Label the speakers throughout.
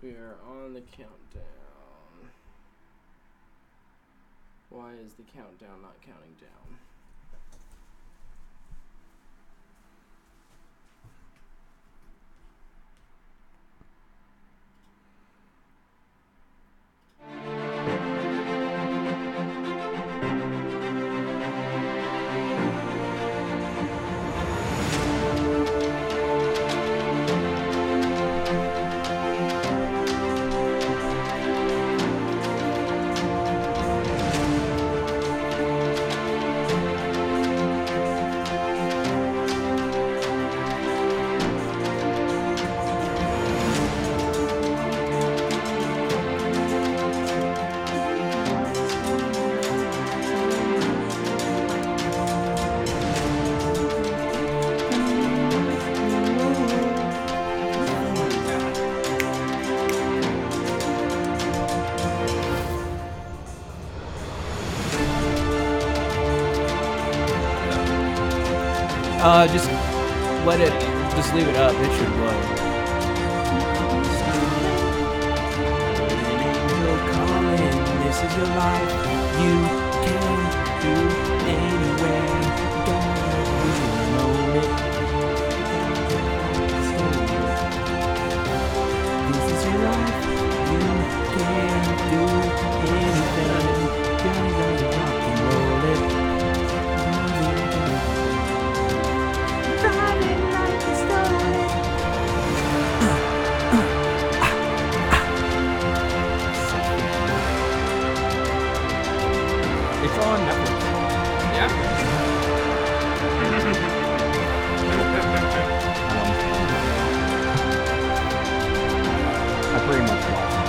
Speaker 1: We are on the countdown. Why is the countdown not counting down?
Speaker 2: Just leave it up. It should blow. This is your life. You can do anywhere. Don't know it. This is your life. You can do anything. Gotta rock and roll it. On Netflix.
Speaker 1: Yeah.
Speaker 2: I pretty much watched it.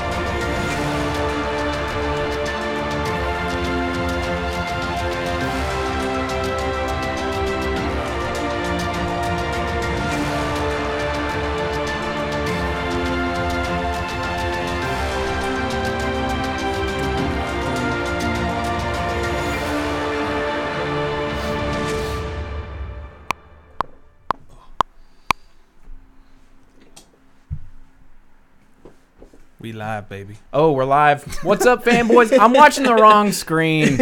Speaker 3: We live, baby.
Speaker 2: Oh, we're live. What's up, fanboys? I'm watching the wrong screen.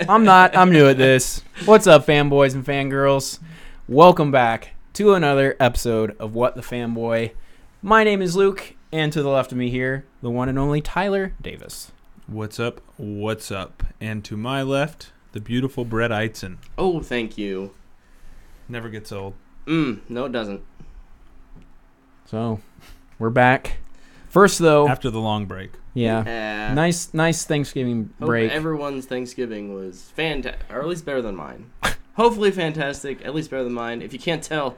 Speaker 2: I'm not. I'm new at this. What's up, fanboys and fangirls? Welcome back to another episode of What the Fanboy. My name is Luke, and to the left of me here, the one and only Tyler Davis.
Speaker 3: What's up? What's up? And to my left, the beautiful Brett Eitzen.
Speaker 1: Oh, thank you.
Speaker 3: Never gets old.
Speaker 1: No, it doesn't.
Speaker 2: So, we're back. First, though,
Speaker 3: After the long break.
Speaker 2: yeah, nice Thanksgiving break.
Speaker 1: Hope everyone's Thanksgiving was fantastic, or at least better than mine. Hopefully fantastic, at least better than mine. If you can't tell,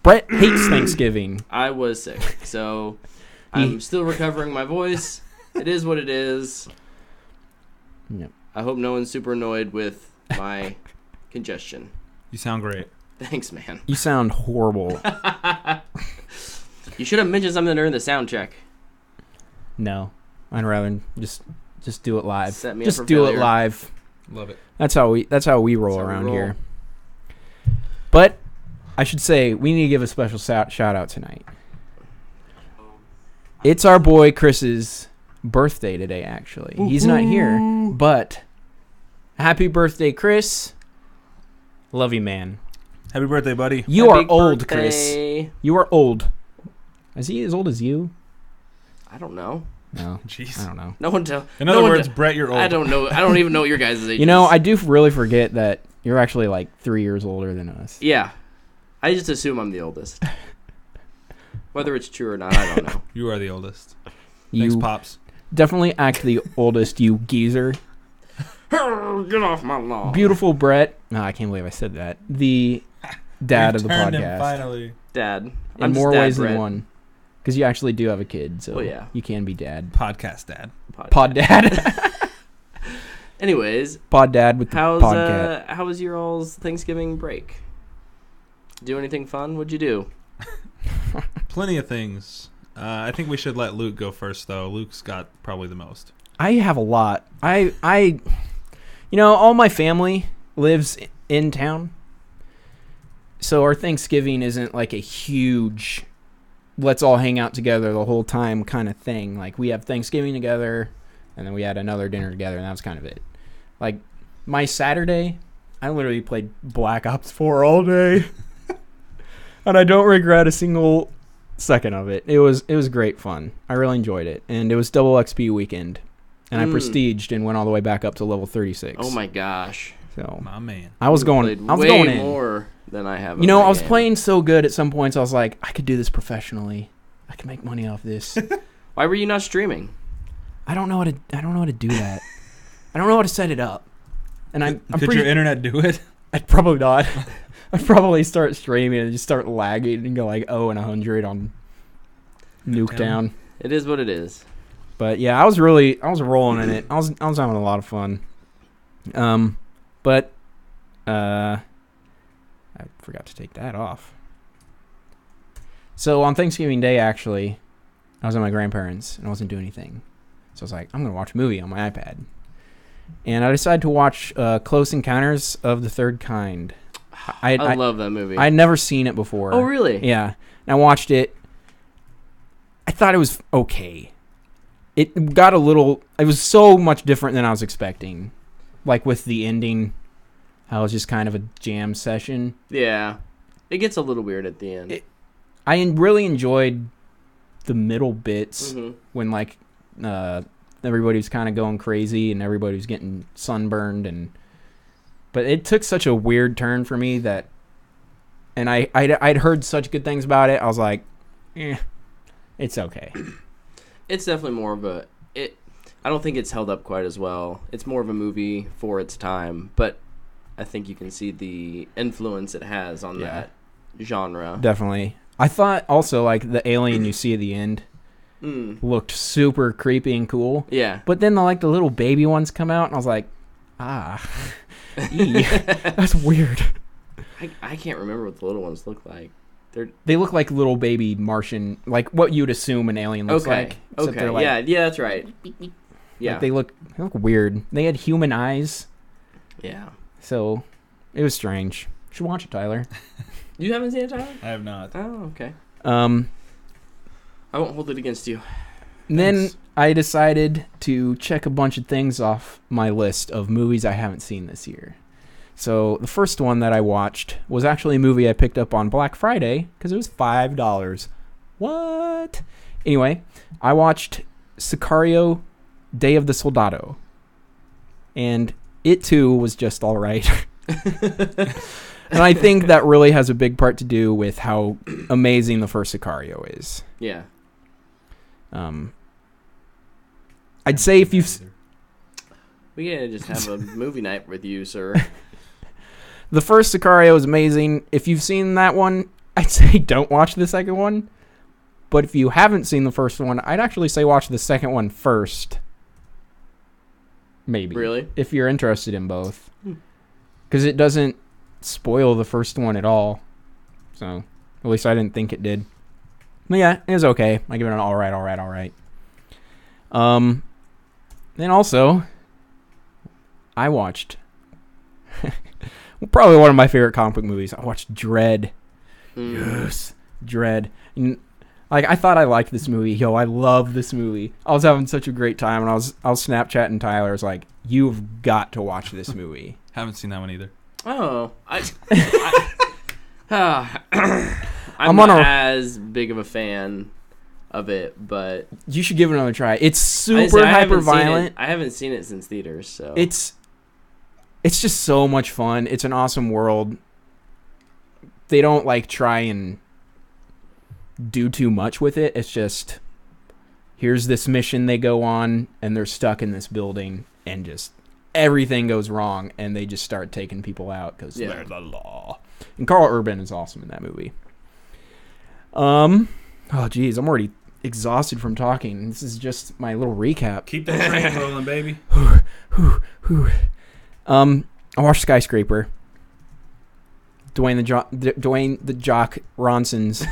Speaker 2: Brett hates Thanksgiving.
Speaker 1: I was sick, so I'm still recovering my voice. It is what it is.
Speaker 2: Yep.
Speaker 1: I hope no one's super annoyed with my congestion.
Speaker 3: You sound great.
Speaker 1: Thanks, man.
Speaker 2: You sound horrible.
Speaker 1: You should have mentioned something during the sound check.
Speaker 2: No, I'd rather just do it live.
Speaker 1: Set me up
Speaker 2: just
Speaker 1: for
Speaker 2: do
Speaker 1: failure.
Speaker 2: it live.
Speaker 3: Love it.
Speaker 2: That's how we roll around here. But I should say we need to give a special shout out tonight. It's our boy Chris's birthday today. Actually, he's not here, but happy birthday, Chris! Love you, man.
Speaker 3: Happy birthday, buddy.
Speaker 2: You
Speaker 1: Happy
Speaker 2: are old,
Speaker 1: birthday.
Speaker 2: Chris. You are old. Is he as old as you?
Speaker 1: I don't know.
Speaker 2: No.
Speaker 3: Jeez.
Speaker 2: I don't know.
Speaker 1: No one tell.
Speaker 3: In other words, Brett, you're old.
Speaker 1: I don't know. I don't even know what your guys' age.
Speaker 2: You know,
Speaker 1: is.
Speaker 2: I do really forget that you're actually like 3 years older than us.
Speaker 1: Yeah, I just assume I'm the oldest. Whether it's true or not, I don't know.
Speaker 3: You are the oldest.
Speaker 2: You
Speaker 3: Thanks, Pops.
Speaker 2: definitely act the oldest, you geezer.
Speaker 1: Get off my lawn.
Speaker 2: Beautiful Brett. No, I can't believe I said that. The dad of the
Speaker 3: Turned him,
Speaker 2: podcast.
Speaker 3: finally.
Speaker 1: Dad.
Speaker 2: In more ways
Speaker 1: Brett.
Speaker 2: than one. Because you actually do have a kid, so
Speaker 1: Oh, yeah.
Speaker 2: you can be dad.
Speaker 3: Podcast dad.
Speaker 2: Pod dad.
Speaker 1: Anyways,
Speaker 2: Pod dad with the podcast.
Speaker 1: how was your all's Thanksgiving break? Do anything fun? What'd you do?
Speaker 3: Plenty of things. I think we should let Luke go first, though. Luke's got probably the most.
Speaker 2: I have a lot. You know, all my family lives in town. So our Thanksgiving isn't like a huge let's all hang out together the whole time kind of thing. Like, we have Thanksgiving together, and then we had another dinner together, and that was kind of it. Like, my Saturday, I literally played Black Ops 4 all day, and I don't regret a single second of it. It was great fun. I really enjoyed it, and it was double XP weekend, and I prestiged and went all the way back up to level 36.
Speaker 1: Oh my gosh!
Speaker 2: So
Speaker 3: My man.
Speaker 2: I was going in
Speaker 1: more than I have.
Speaker 2: You know, I was playing so good at some points. I was like, I could do this professionally. I could make money off this.
Speaker 1: Why were you not streaming?
Speaker 2: I don't know how to do that. I don't know how to set it up. And
Speaker 3: Could your internet do it?
Speaker 2: I'd probably not. I'd probably start streaming and just start lagging and go like 0 and 100 on Nuketown.
Speaker 1: It is what it is.
Speaker 2: But yeah, I was rolling in it. I was having a lot of fun. But I forgot to take that off. So on Thanksgiving Day, actually, I was at my grandparents and I wasn't doing anything. So I was like, I'm going to watch a movie on my iPad. And I decided to watch Close Encounters of the Third Kind.
Speaker 1: I love that movie.
Speaker 2: I'd never seen it before.
Speaker 1: Oh, really?
Speaker 2: Yeah. And I watched it. I thought it was okay. It was so much different than I was expecting. Like with the ending, how it was just kind of a jam session.
Speaker 1: Yeah. It gets a little weird at the end.
Speaker 2: I really enjoyed the middle bits when like everybody was kind of going crazy and everybody was getting sunburned but it took such a weird turn for me that, and I'd heard such good things about it. I was like, it's okay.
Speaker 1: It's definitely more of I don't think it's held up quite as well. It's more of a movie for its time, but I think you can see the influence it has on that genre.
Speaker 2: Definitely. I thought also like the alien you see at the end looked super creepy and cool.
Speaker 1: Yeah.
Speaker 2: But then the little baby ones come out and I was like, that's weird.
Speaker 1: I can't remember what the little ones look like.
Speaker 2: They look like little baby Martian, like what you'd assume an alien looks like.
Speaker 1: Okay. Like, yeah, that's right. Yeah.
Speaker 2: Like they look weird. They had human eyes.
Speaker 1: Yeah.
Speaker 2: So it was strange. You should watch it, Tyler.
Speaker 1: You haven't seen it, Tyler?
Speaker 3: I have not.
Speaker 1: Oh, okay. I won't hold it against you.
Speaker 2: Then I decided to check a bunch of things off my list of movies I haven't seen this year. So the first one that I watched was actually a movie I picked up on Black Friday because it was $5. What? Anyway, I watched Sicario, Day of the Soldado. And it too was just all right. And I think that really has a big part to do with how amazing the first Sicario is.
Speaker 1: Yeah.
Speaker 2: I'd say if you've...
Speaker 1: We gotta just have a movie night with you, sir.
Speaker 2: The first Sicario is amazing. If you've seen that one, I'd say don't watch the second one. But if you haven't seen the first one, I'd actually say watch the second one first. Maybe.
Speaker 1: Really?
Speaker 2: If you're interested in both. Because it doesn't spoil the first one at all. So, at least I didn't think it did. But yeah, it was okay. I give it an alright. Then also, I watched probably one of my favorite comic book movies. I watched Dredd. Yes, Dredd. And, I thought I liked this movie. Yo, I love this movie. I was having such a great time, and I was Snapchatting Tyler. I was like, "You've got to watch this movie."
Speaker 3: Haven't seen that one either.
Speaker 1: Oh, I'm not as big of a fan of it, but
Speaker 2: you should give it another try. It's super hyper violent.
Speaker 1: I haven't seen it since theaters, so
Speaker 2: it's just so much fun. It's an awesome world. They don't try and do too much with it. It's just here's this mission they go on, and they're stuck in this building, and just everything goes wrong, and they just start taking people out because they're the law. And Carl Urban is awesome in that movie. Oh, geez, I'm already exhausted from talking. This is just my little recap.
Speaker 3: Keep that train rolling, baby.
Speaker 2: I watched Skyscraper. Dwayne the Jock Ronson's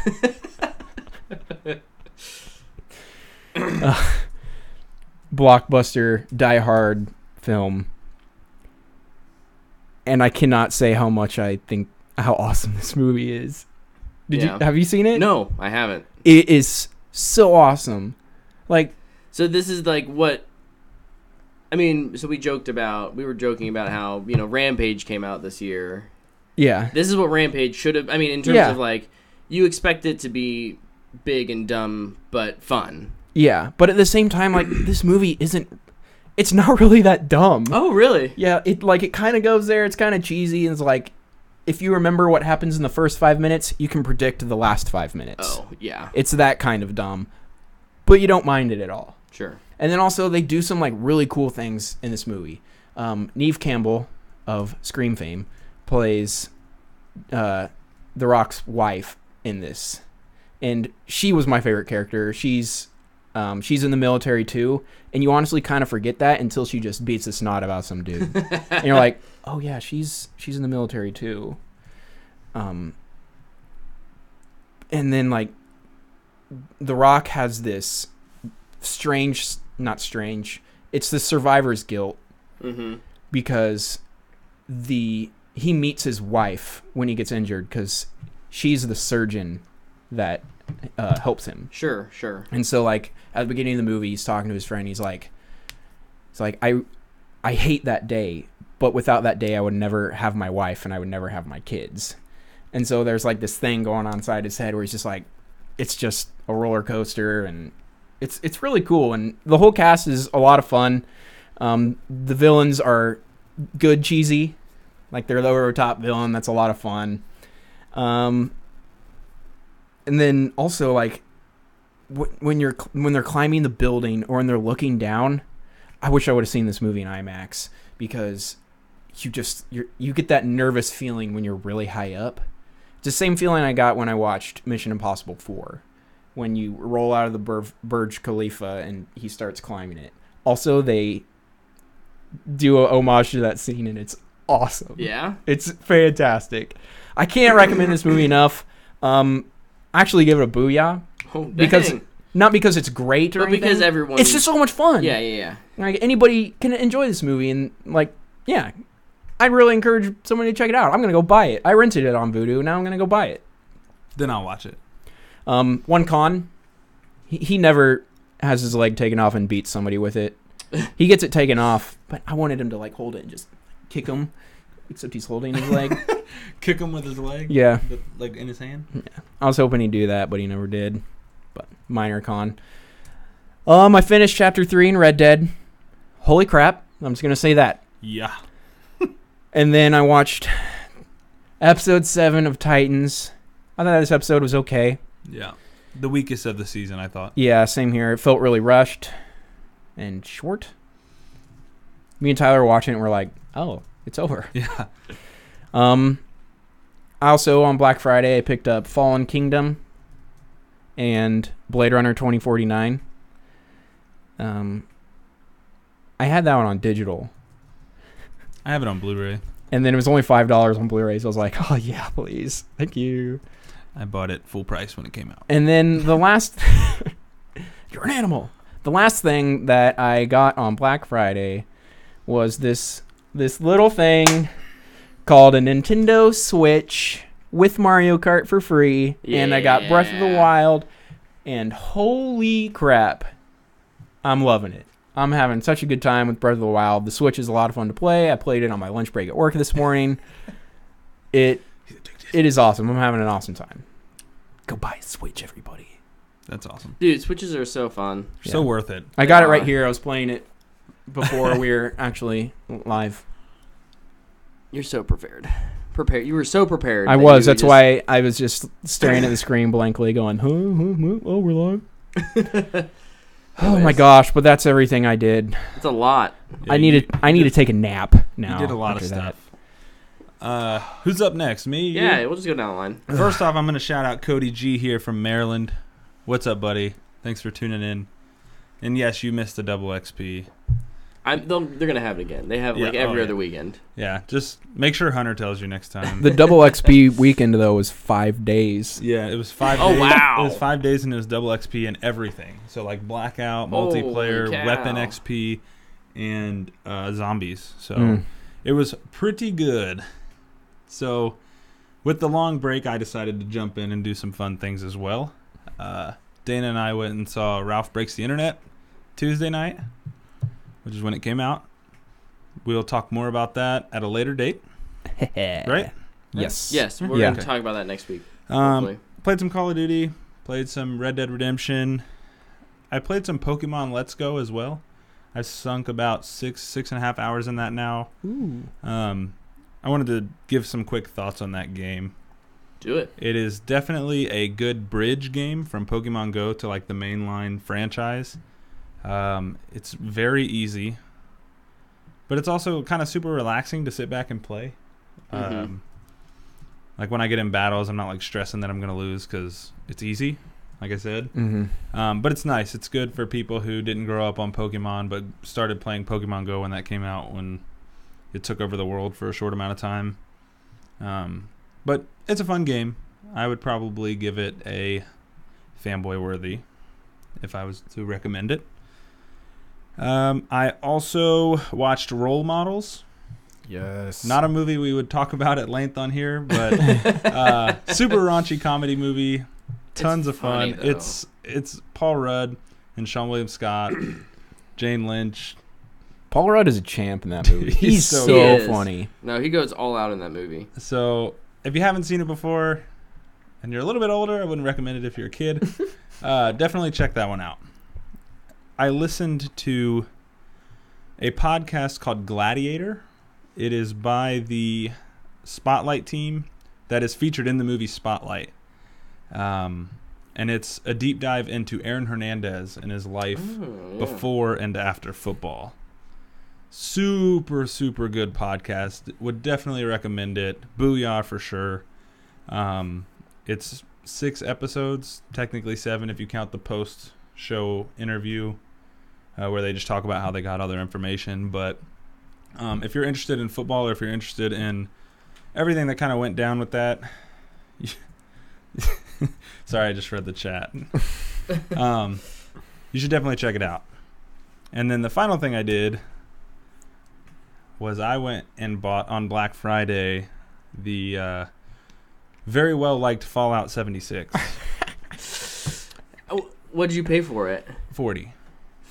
Speaker 2: blockbuster Die Hard film. And I cannot say how awesome this movie is. Have you seen it?
Speaker 1: No, I haven't.
Speaker 2: It is so awesome. Like,
Speaker 1: so this is like what. I mean, so we were joking about how, Rampage came out this year.
Speaker 2: yeah.
Speaker 1: This is what Rampage should have, in terms of like, you expect it to be big and dumb, but fun.
Speaker 2: Yeah, but at the same time, like, this movie it's not really that dumb.
Speaker 1: Oh, really?
Speaker 2: Yeah, it kind of goes there, it's kind of cheesy, and it's like, if you remember what happens in the first 5 minutes, you can predict the last 5 minutes.
Speaker 1: Oh, yeah.
Speaker 2: It's that kind of dumb, but you don't mind it at all.
Speaker 1: Sure.
Speaker 2: And then also, they do some, like, really cool things in this movie. Neve Campbell of Scream fame plays The Rock's wife in this. And she was my favorite character. She's in the military, too. And you honestly kind of forget that until she just beats the snot about some dude. And you're like, oh, yeah, she's in the military, too. And then, like, The Rock has this it's the survivor's guilt, because he meets his wife when he gets injured, because she's the surgeon that helps him.
Speaker 1: Sure.
Speaker 2: And so, like, at the beginning of the movie, he's talking to his friend. He's like, I hate that day, but without that day, I would never have my wife and I would never have my kids. And so there's like this thing going on inside his head where he's just like, it's just a roller coaster, and it's really cool. And the whole cast is a lot of fun. The villains are good, cheesy, like they're the over top villain. That's a lot of fun. And then also, like, when they're climbing the building or when they're looking down, I wish I would have seen this movie in IMAX, because you get that nervous feeling when you're really high up. It's the same feeling I got when I watched Mission Impossible 4, when you roll out of the Burj Khalifa and he starts climbing it. Also, they do a homage to that scene, and it's awesome.
Speaker 1: Yeah?
Speaker 2: It's fantastic. I can't recommend this movie enough. Actually give it a booyah.
Speaker 1: Oh, dang.
Speaker 2: Because not because it's great or
Speaker 1: but
Speaker 2: anything.
Speaker 1: Because everyone...
Speaker 2: It's just so much fun.
Speaker 1: Yeah.
Speaker 2: Like, anybody can enjoy this movie, and, like, yeah, I'd really encourage somebody to check it out. I'm gonna go buy it. I rented it on Vudu. Now I'm gonna go buy it.
Speaker 3: Then I'll watch it.
Speaker 2: One con, he never has his leg taken off and beats somebody with it. He gets it taken off, but I wanted him to, like, hold it and just kick him, except he's holding his leg.
Speaker 3: Kick him with his leg?
Speaker 2: Yeah.
Speaker 3: But, like, in his hand?
Speaker 2: Yeah. I was hoping he'd do that, but he never did. But minor con. I finished Chapter 3 in Red Dead. Holy crap. I'm just going to say that.
Speaker 3: Yeah.
Speaker 2: And then I watched Episode 7 of Titans. I thought this episode was okay.
Speaker 3: Yeah. The weakest of the season, I thought.
Speaker 2: Yeah, same here. It felt really rushed and short. Me and Tyler were watching it, and we're like, oh, it's over.
Speaker 3: Yeah.
Speaker 2: Also, on Black Friday, I picked up Fallen Kingdom and Blade Runner 2049. I had that one on digital.
Speaker 3: I have it on Blu-ray.
Speaker 2: And then it was only $5 on Blu-ray, so I was like, oh, yeah, please. Thank you.
Speaker 3: I bought it full price when it came out.
Speaker 2: And then the last... You're an animal. The last thing that I got on Black Friday was this little thing called a Nintendo Switch with Mario Kart for free. Yeah. And I got Breath of the Wild. And holy crap, I'm loving it. I'm having such a good time with Breath of the Wild. The Switch is a lot of fun to play. I played it on my lunch break at work this morning. It is awesome. I'm having an awesome time. Go buy a Switch, everybody.
Speaker 3: That's awesome.
Speaker 1: Dude, Switches are so fun.
Speaker 3: So worth it.
Speaker 2: I got it right here. I was playing it before we were actually live.
Speaker 1: You're so prepared. You were so prepared.
Speaker 2: I was. That's why I was just staring at the screen blankly going, oh, we're live. Oh my gosh, but that's everything I did.
Speaker 1: It's a lot.
Speaker 2: Yeah, I need to take a nap now.
Speaker 3: You did a lot of stuff. Who's up next? Me?
Speaker 1: Yeah,
Speaker 3: you?
Speaker 1: We'll just go down the line.
Speaker 3: First off, I'm going to shout out Cody G here from Maryland. What's up, buddy? Thanks for tuning in. And yes, you missed the double XP.
Speaker 1: They're going to have it again. They have every other weekend.
Speaker 3: Yeah, just make sure Hunter tells you next time.
Speaker 2: The double XP weekend, though, was 5 days.
Speaker 3: Yeah, it was 5 days.
Speaker 1: Oh, wow.
Speaker 3: It was 5 days, and it was double XP and everything. So, like, Blackout, multiplayer, weapon XP, and zombies. So, It was pretty good. So, with the long break, I decided to jump in and do some fun things as well. Dana and I went and saw Ralph Breaks the Internet Tuesday night, which is when it came out. We'll talk more about that at a later date. Right?
Speaker 2: Yes.
Speaker 1: Yes, we're going to talk about that next week.
Speaker 3: Played some Call of Duty, played some Red Dead Redemption. I played some Pokemon Let's Go as well. I've sunk about 6.5 hours in that now.
Speaker 2: Ooh.
Speaker 3: I wanted to give some quick thoughts on that game.
Speaker 1: Do it.
Speaker 3: It is definitely a good bridge game from Pokemon Go to like the mainline franchise. It's very easy, but it's also kind of super relaxing to sit back and play. Like when I get in battles, I'm not like stressing that I'm going to lose because it's easy, like I said. But it's nice. It's good for people who didn't grow up on Pokemon but started playing Pokemon Go when that came out, when it took over the world for a short amount of time. But it's a fun game. I would probably give it a Fanboy worthy if I was to recommend it. I also watched Role Models.
Speaker 2: Yes.
Speaker 3: Not a movie we would talk about at length on here, but super raunchy comedy movie. Tons of fun.
Speaker 1: Funny,
Speaker 3: it's Paul Rudd and Sean William Scott, Jane Lynch.
Speaker 2: Paul Rudd is a champ in that movie. He's so funny.
Speaker 1: No, he goes all out in that movie.
Speaker 3: So if you haven't seen it before and you're a little bit older, I wouldn't recommend it if you're a kid. Definitely check that one out. I listened to a podcast called Gladiator. It is by the Spotlight team that is featured in the movie Spotlight. And it's a deep dive into Aaron Hernandez and his life before and after football. Super, super good podcast. Would definitely recommend it. Booyah for sure. It's 6 episodes, technically 7 if you count the post-show interview where they just talk about how they got all their information. But if you're interested in football or if you're interested in everything that kind of went down with that, sorry, I just read the chat. You should definitely check it out. And then the final thing I did was I went and bought on Black Friday the very well liked Fallout 76.
Speaker 1: What did you pay for it?
Speaker 3: $40.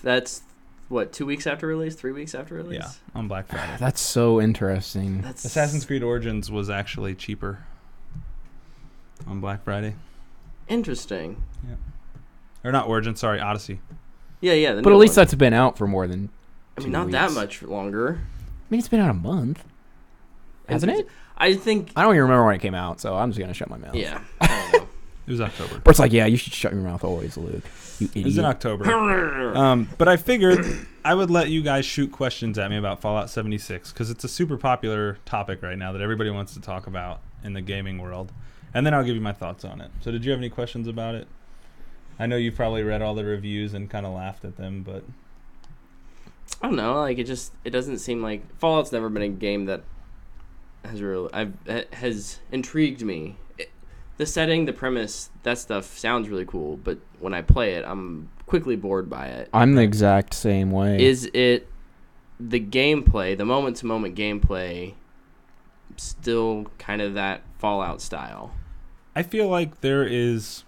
Speaker 1: That's what, 2 weeks after release, 3 weeks after release?
Speaker 3: Yeah, on Black Friday.
Speaker 2: That's so interesting.
Speaker 3: Assassin's Creed Origins was actually cheaper on Black Friday.
Speaker 1: Interesting.
Speaker 3: Yeah. Or not Origins, sorry, Odyssey.
Speaker 1: Yeah.
Speaker 2: But at least that's been out for more than 2
Speaker 1: not
Speaker 2: weeks.
Speaker 1: that much longer.
Speaker 2: I mean, it's been out a month. Hasn't it?
Speaker 1: I don't
Speaker 2: even remember when it came out, so I'm just going to shut my mouth.
Speaker 1: Yeah. I don't know.
Speaker 3: It was October.
Speaker 2: Bert's like, yeah, you should shut your mouth always, Luke. You idiot.
Speaker 3: It was in October. But I figured I would let you guys shoot questions at me about Fallout 76 because it's a super popular topic right now that everybody wants to talk about in the gaming world. And then I'll give you my thoughts on it. So did you have any questions about it? I know you've probably read all the reviews and kind of laughed at them, but
Speaker 1: I don't know. Like it doesn't seem like Fallout's never been a game that has intrigued me. The setting, the premise, that stuff sounds really cool, but when I play it, I'm quickly bored by it.
Speaker 2: I'm the exact same way.
Speaker 1: Is it the gameplay, the moment-to-moment gameplay, still kind of that Fallout style?
Speaker 3: I feel like there is.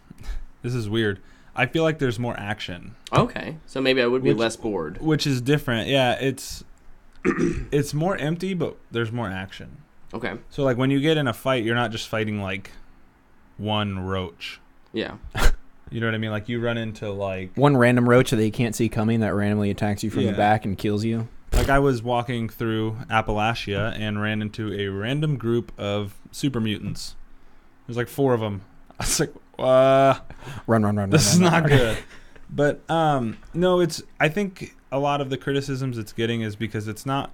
Speaker 3: This is weird. I feel like there's more action.
Speaker 1: Okay, so maybe I would be less bored.
Speaker 3: Which is different. Yeah, it's more empty, but there's more action.
Speaker 1: Okay.
Speaker 3: So like when you get in a fight, you're not just fighting like one roach.
Speaker 1: Yeah.
Speaker 3: You know what I mean? Like you run into like
Speaker 2: one random roach that you can't see coming that randomly attacks you from the back and kills you.
Speaker 3: Like I was walking through Appalachia and ran into a random group of super mutants. There's like 4 of them. I was like,
Speaker 2: run.
Speaker 3: This is not good. But no, I think a lot of the criticisms it's getting is because it's not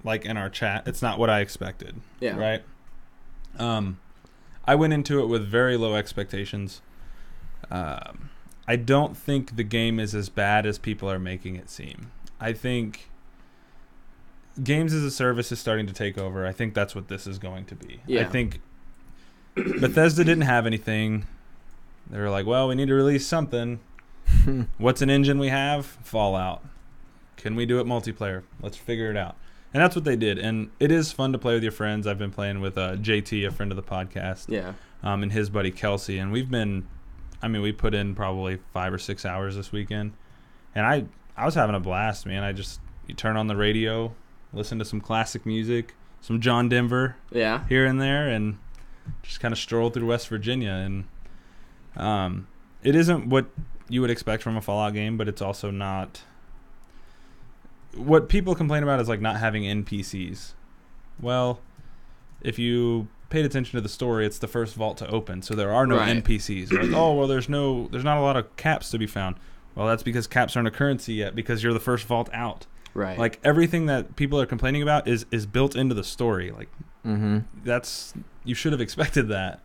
Speaker 3: like in our chat. It's not what I expected.
Speaker 1: Yeah.
Speaker 3: Right. I went into it with very low expectations. I don't think the game is as bad as people are making it seem. I think games as a service is starting to take over. I think that's what this is going to be.
Speaker 1: Yeah.
Speaker 3: I think Bethesda didn't have anything. They were like, well, we need to release something. What's an engine we have? Fallout. Can we do it multiplayer? Let's figure it out. And that's what they did. And it is fun to play with your friends. I've been playing with JT, a friend of the podcast.
Speaker 1: Yeah.
Speaker 3: And his buddy Kelsey. And we've been we put in probably 5 or 6 hours this weekend, and I was having a blast, man. You turn on the radio, listen to some classic music, some John Denver, here and there, and just kind of stroll through West Virginia. And it isn't what you would expect from a Fallout game, but it's also not. What people complain about is like not having NPCs. Well, if you paid attention to the story, it's the first vault to open, so there are no NPCs. Like, oh well, there's not a lot of caps to be found. Well, that's because caps aren't a currency yet, because you're the first vault out.
Speaker 1: Right.
Speaker 3: Like everything that people are complaining about is built into the story. Like that's, you should have expected that,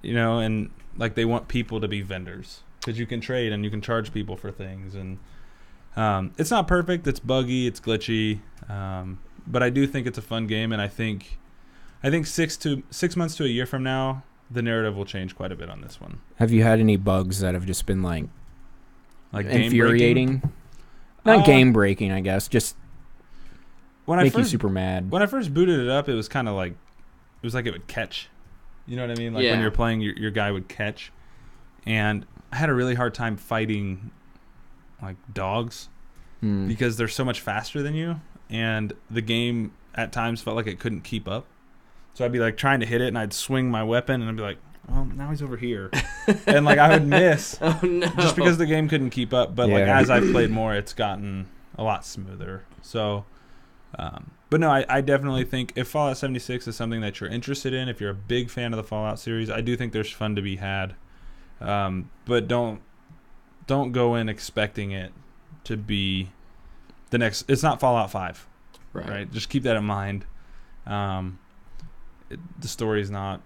Speaker 3: and like they want people to be vendors because you can trade and you can charge people for things. And it's not perfect. It's buggy. It's glitchy. But I do think it's a fun game, and I think 6 months to a year from now, the narrative will change quite a bit on this one.
Speaker 2: Have you had any bugs that have just been like infuriating?
Speaker 3: Game
Speaker 2: Not game breaking, I guess. Just make you super mad.
Speaker 3: When I first booted it up, it was kind of like it would catch. You know what I mean? Like when you're playing, your guy would catch, and I had a really hard time fighting like dogs because they're so much faster than you, and the game at times felt like it couldn't keep up. So I'd be like trying to hit it, and I'd swing my weapon, and I'd be like, well, now he's over here. And like I would miss.
Speaker 1: Oh no.
Speaker 3: Just because the game couldn't keep up. But like as I've played more, it's gotten a lot smoother. So but no, I definitely think if Fallout 76 is something that you're interested in, if you're a big fan of the Fallout series, I do think there's fun to be had. But don't go in expecting it to be the next. It's not Fallout 5. Right? Just keep that in mind. The story's not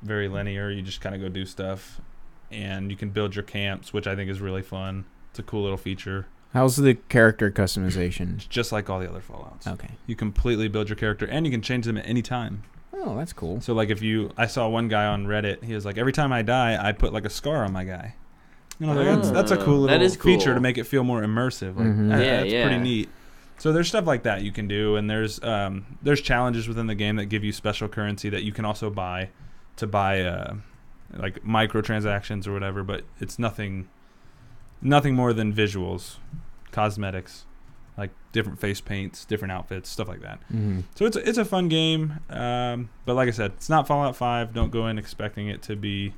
Speaker 3: very linear. You just kind of go do stuff, and you can build your camps, which I think is really fun. It's a cool little feature.
Speaker 2: How's the character customization?
Speaker 3: It's just like all the other Fallouts.
Speaker 2: Okay.
Speaker 3: You completely build your character, and you can change them at any time.
Speaker 2: Oh, that's cool.
Speaker 3: So like I saw one guy on Reddit, he was like, every time I die, I put like a scar on my guy. That's a cool little feature to make it feel more immersive. Like, that's pretty neat. So there's stuff like that you can do, and there's challenges within the game that give you special currency that you can also buy to buy like microtransactions or whatever, but it's nothing more than visuals, cosmetics, like different face paints, different outfits, stuff like that. So it's a fun game, but like I said, it's not Fallout 5. Don't go in expecting it to be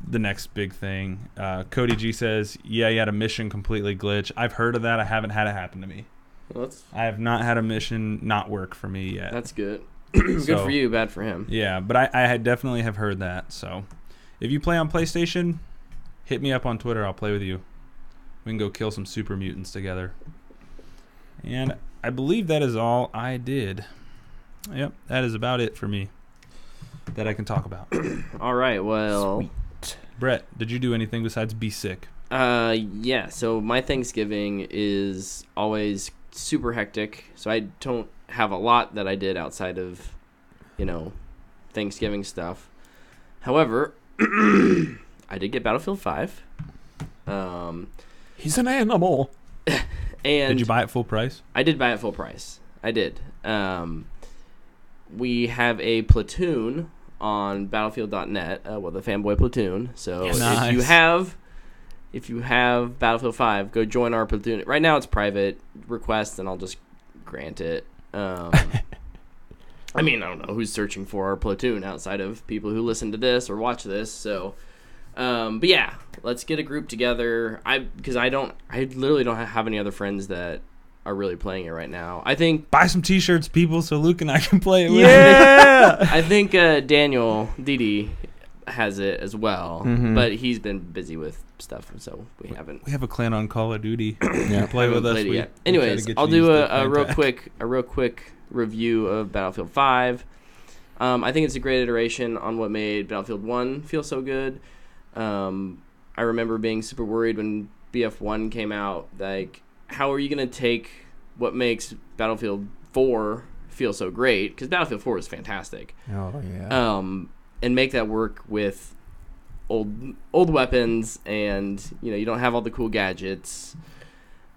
Speaker 3: the next big thing. Cody G says, yeah, you had a mission completely glitch. I've heard of that. I haven't had it happen to me. I have not had a mission not work for me yet.
Speaker 1: That's good. Good for you, bad for him.
Speaker 3: Yeah, but I definitely have heard that. So if you play on PlayStation, hit me up on Twitter. I'll play with you. We can go kill some super mutants together. And I believe that is all I did. Yep, that is about it for me that I can talk about.
Speaker 1: All right, well.
Speaker 2: Sweet.
Speaker 3: Brett, did you do anything besides be sick?
Speaker 1: Yeah, so my Thanksgiving is always super hectic, so I don't have a lot that I did outside of, Thanksgiving stuff. However, I did get Battlefield 5.
Speaker 2: He's an animal.
Speaker 1: And
Speaker 3: did you buy it full price?
Speaker 1: I did buy it full price. I did. We have a platoon on Battlefield.net, the Fanboy platoon. So
Speaker 3: nice.
Speaker 1: if you have Battlefield 5, go join our platoon. Right now it's private request, and I'll just grant it. I don't know who's searching for our platoon outside of people who listen to this or watch this. So, but yeah, let's get a group together. Because I literally don't have any other friends that are really playing it right now. I think
Speaker 3: buy some T-shirts, people, so Luke and I can play it.
Speaker 2: Yeah,
Speaker 1: I think Daniel Didi has it as well, but he's been busy with stuff, so we haven't.
Speaker 3: We have a clan on Call of Duty.
Speaker 1: Play with us. Anyways, I'll do a real quick review of Battlefield 5. I think it's a great iteration on what made Battlefield 1 feel so good. I remember being super worried when BF1 came out, like, how are you going to take what makes Battlefield 4 feel so great? Because Battlefield 4 is fantastic.
Speaker 2: Oh, yeah.
Speaker 1: And make that work with old weapons, and you don't have all the cool gadgets,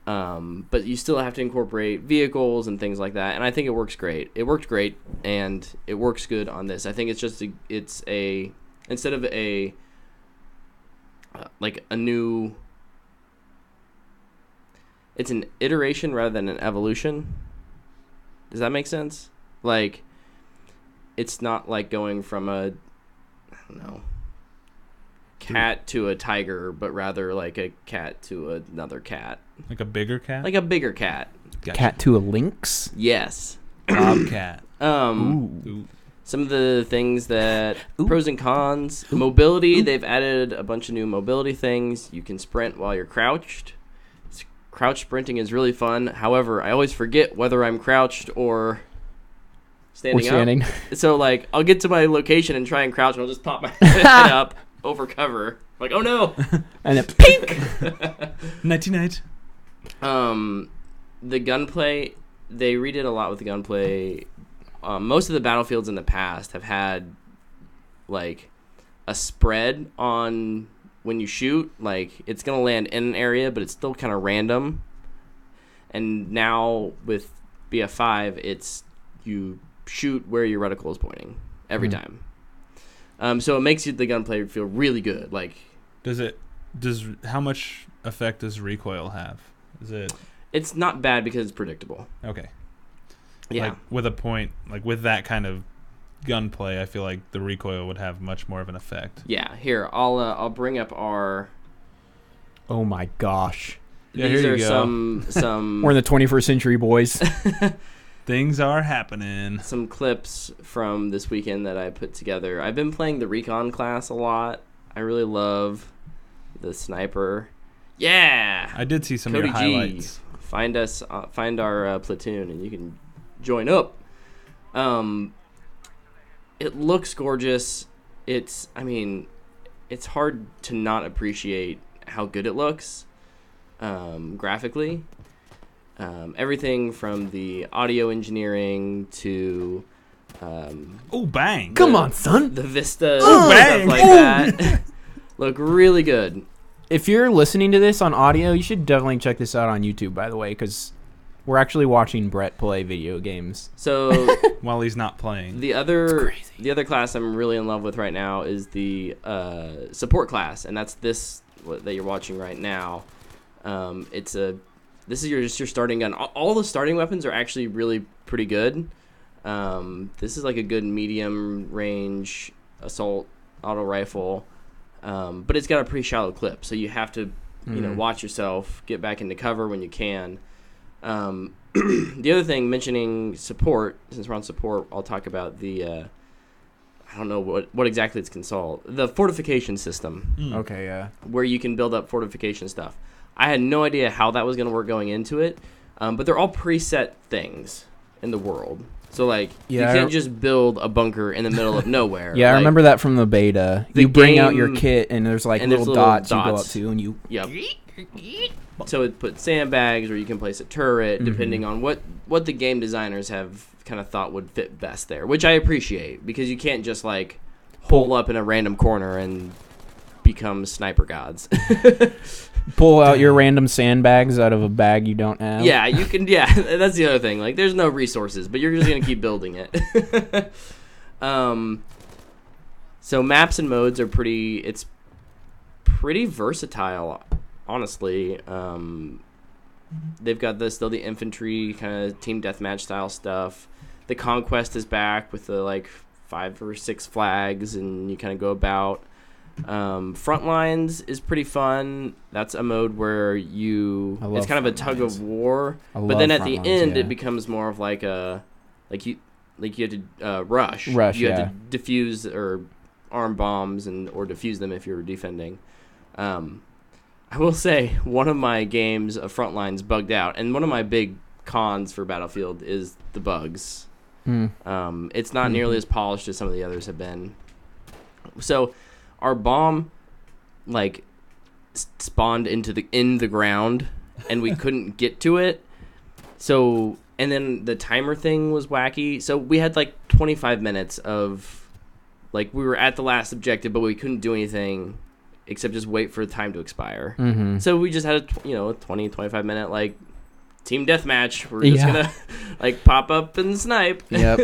Speaker 1: but you still have to incorporate vehicles and things like that. And I think it works great. It worked great, and it works good on this. I think it's just instead of a like a new. It's an iteration rather than an evolution. Does that make sense? Like, it's not like going from a, I don't know, cat to a tiger, but rather like a cat to another cat.
Speaker 3: Like a bigger cat?
Speaker 1: Like a bigger cat.
Speaker 3: Gotcha.
Speaker 2: Cat to a lynx?
Speaker 1: Yes.
Speaker 3: Bobcat.
Speaker 2: Ooh.
Speaker 1: Some of the things that pros and cons. Mobility, they've added a bunch of new mobility things. You can sprint while you're crouched. Crouch sprinting is really fun. However, I always forget whether I'm crouched or standing up. So, like, I'll get to my location and try and crouch, and I'll just pop my head up over cover. Like, oh no!
Speaker 2: And then pink!
Speaker 3: Nighty-night.
Speaker 1: The gunplay, they redid a lot with the gunplay. Most of the battlefields in the past have had, like, a spread on when you shoot. Like, it's going to land in an area, but it's still kind of random. And now with BF5, it's you shoot where your reticle is pointing every time. So it makes the gunplay feel really good. Like,
Speaker 3: how much effect does recoil have?
Speaker 1: It's not bad because it's predictable.
Speaker 3: Okay.
Speaker 1: Yeah.
Speaker 3: Like with a point, like with that kind of gunplay, I feel like the recoil would have much more of an effect.
Speaker 1: Yeah. Here, I'll bring up our.
Speaker 2: Oh my gosh.
Speaker 3: Yeah,
Speaker 1: these
Speaker 3: here
Speaker 1: are
Speaker 3: you go.
Speaker 1: some.
Speaker 2: We're in the 21st century, boys.
Speaker 3: Things are happening.
Speaker 1: Some clips from this weekend that I put together. I've been playing the recon class a lot. I really love the sniper. Yeah.
Speaker 3: I did see some
Speaker 1: Cody
Speaker 3: of your highlights.
Speaker 1: G. Find our platoon, and you can join up. It looks gorgeous. It's hard to not appreciate how good it looks graphically. Everything from the audio engineering to
Speaker 3: Oh, bang.
Speaker 2: Come on, son.
Speaker 1: the Vista
Speaker 3: Oh,
Speaker 1: stuff
Speaker 3: bang.
Speaker 1: like that look really good.
Speaker 2: If you're listening to this on audio, you should definitely check this out on YouTube, by the way, because we're actually watching Brett play video games.
Speaker 1: So
Speaker 3: While he's not playing.
Speaker 1: the other class I'm really in love with right now is the support class, and that's this that you're watching right now. This is your starting gun. All the starting weapons are actually really pretty good. This is like a good medium range assault auto rifle, but it's got a pretty shallow clip, so you have to watch yourself, get back into cover when you can. The other thing, mentioning support, since we're on support, I'll talk about the I don't know what exactly it's called, the fortification system.
Speaker 2: Okay, yeah.
Speaker 1: Where you can build up fortification stuff. I had no idea how that was going to work going into it, but they're all preset things in the world. So, like, you can't just build a bunker in the middle of nowhere.
Speaker 2: Yeah,
Speaker 1: like,
Speaker 2: I remember that from the beta. You bring out your kit, and there's like little dots you go up to, and you...
Speaker 1: Yep. So it puts sandbags, or you can place a turret, depending on what the game designers have kind of thought would fit best there, which I appreciate, because you can't just, like, hole up in a random corner and become sniper gods.
Speaker 2: Pull out your random sandbags out of a bag you don't have.
Speaker 1: Yeah, you can. Yeah, that's the other thing. Like, there's no resources, but you're just gonna keep building it. So maps and modes are pretty versatile, honestly. They've got still the infantry kind of team deathmatch style stuff. The conquest is back with the like 5 or 6 flags, and you kind of go about. Frontlines is pretty fun. That's a mode where it's kind of a tug of war, but then at the end it becomes more of like a you had to rush. You had to defuse or arm bombs or defuse them if you were defending. I will say one of my games of Frontlines bugged out, and one of my big cons for Battlefield is the bugs. It's not nearly as polished as some of the others have been. So our bomb, like, spawned in the ground, and we couldn't get to it. So, and then the timer thing was wacky. So we had like 25 minutes of, like, we were at the last objective, but we couldn't do anything except just wait for the time to expire. So we just had a 20, 25 minute, like, team deathmatch. We're just gonna, like, pop up and snipe.
Speaker 2: Yep.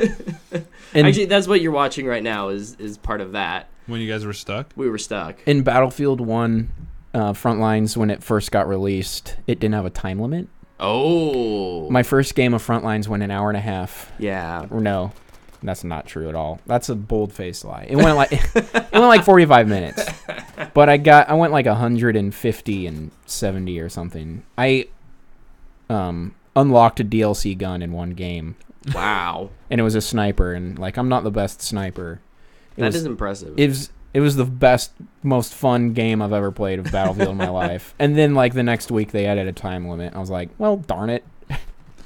Speaker 1: Actually, that's what you're watching right now is part of that.
Speaker 3: When you guys were stuck?
Speaker 1: We were stuck.
Speaker 2: In Battlefield 1 Frontlines, when it first got released, it didn't have a time limit.
Speaker 1: Oh.
Speaker 2: My first game of Frontlines went an hour and a half.
Speaker 1: Yeah.
Speaker 2: Or no, that's not true at all. That's a bold-faced lie. It went like 45 minutes. But I went like 150 and 70 or something. I unlocked a DLC gun in one game.
Speaker 1: Wow.
Speaker 2: And it was a sniper, and like I'm not the best sniper.
Speaker 1: That is impressive.
Speaker 2: It was the best, most fun game I've ever played of Battlefield in my life. And then like the next week they added a time limit. I was like, well, darn it.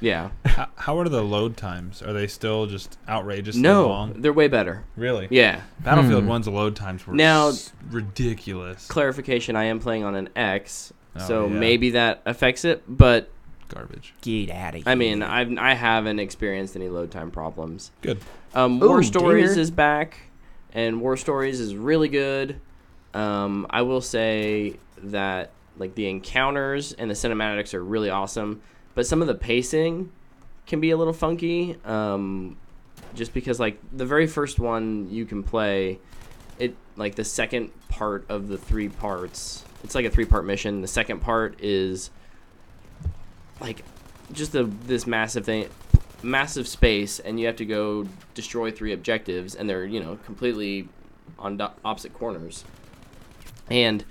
Speaker 1: Yeah.
Speaker 3: How are the load times? Are they still just outrageously long?
Speaker 1: No, they're way better.
Speaker 3: Really?
Speaker 1: Yeah.
Speaker 3: Battlefield 1's load times were
Speaker 1: now
Speaker 3: ridiculous.
Speaker 1: Clarification: I am playing on an X,
Speaker 3: Oh,
Speaker 1: so
Speaker 3: yeah.
Speaker 1: maybe that affects it. But
Speaker 3: Garbage.
Speaker 2: Get out of here.
Speaker 1: I mean, I haven't experienced any load time problems.
Speaker 3: Good.
Speaker 1: War Stories
Speaker 2: dear.
Speaker 1: is back, and War Stories is really good. I will say that like the encounters and the cinematics are really awesome, but some of the pacing can be a little funky. Just because like the very first one you can play, it like the second part of the 3 parts. It's like a 3-part mission. The second part is like just this massive space, and you have to go destroy 3 objectives, and they're completely on opposite corners, and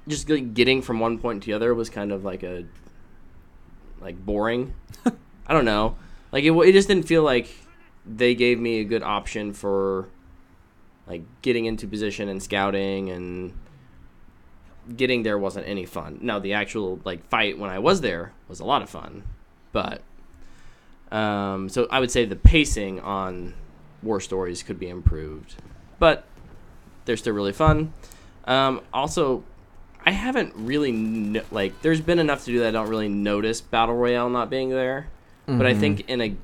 Speaker 1: just getting from one point to the other was kind of like boring. I don't know, like it just didn't feel like they gave me a good option for like getting into position and scouting, and getting there wasn't any fun. Now the actual like fight when I was there was a lot of fun, but so I would say the pacing on War Stories could be improved, but they're still really fun. Also, I haven't really there's been enough to do that I don't really notice Battle Royale not being there, but I think in a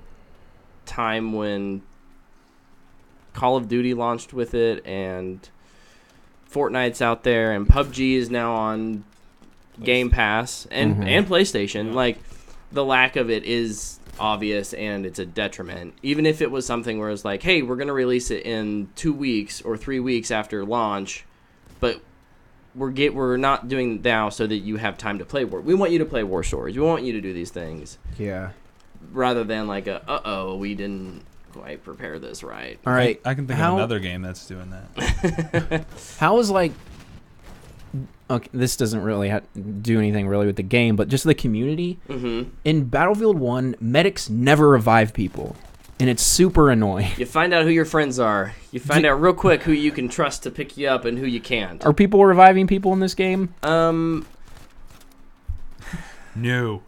Speaker 1: time when Call of Duty launched with it, and Fortnite's out there, and PUBG is now on Game Pass and PlayStation. Like, the lack of it is obvious, and it's a detriment. Even if it was something where it's like, hey, we're going to release it in 2 weeks or 3 weeks after launch, but we're not doing it now so that you have time to play War. We want you to play War Stories. We want you to do these things.
Speaker 2: Yeah.
Speaker 1: Rather than like we didn't quite prepare this right.
Speaker 2: All right.
Speaker 3: I can think of another game that's doing that.
Speaker 2: How is like, okay, this doesn't really do anything really with the game, but just the community. In Battlefield 1, medics never revive people, and it's super annoying.
Speaker 1: You find out who your friends are. You find out real quick who you can trust to pick you up and who you can't.
Speaker 2: Are people reviving people in this game?
Speaker 3: No.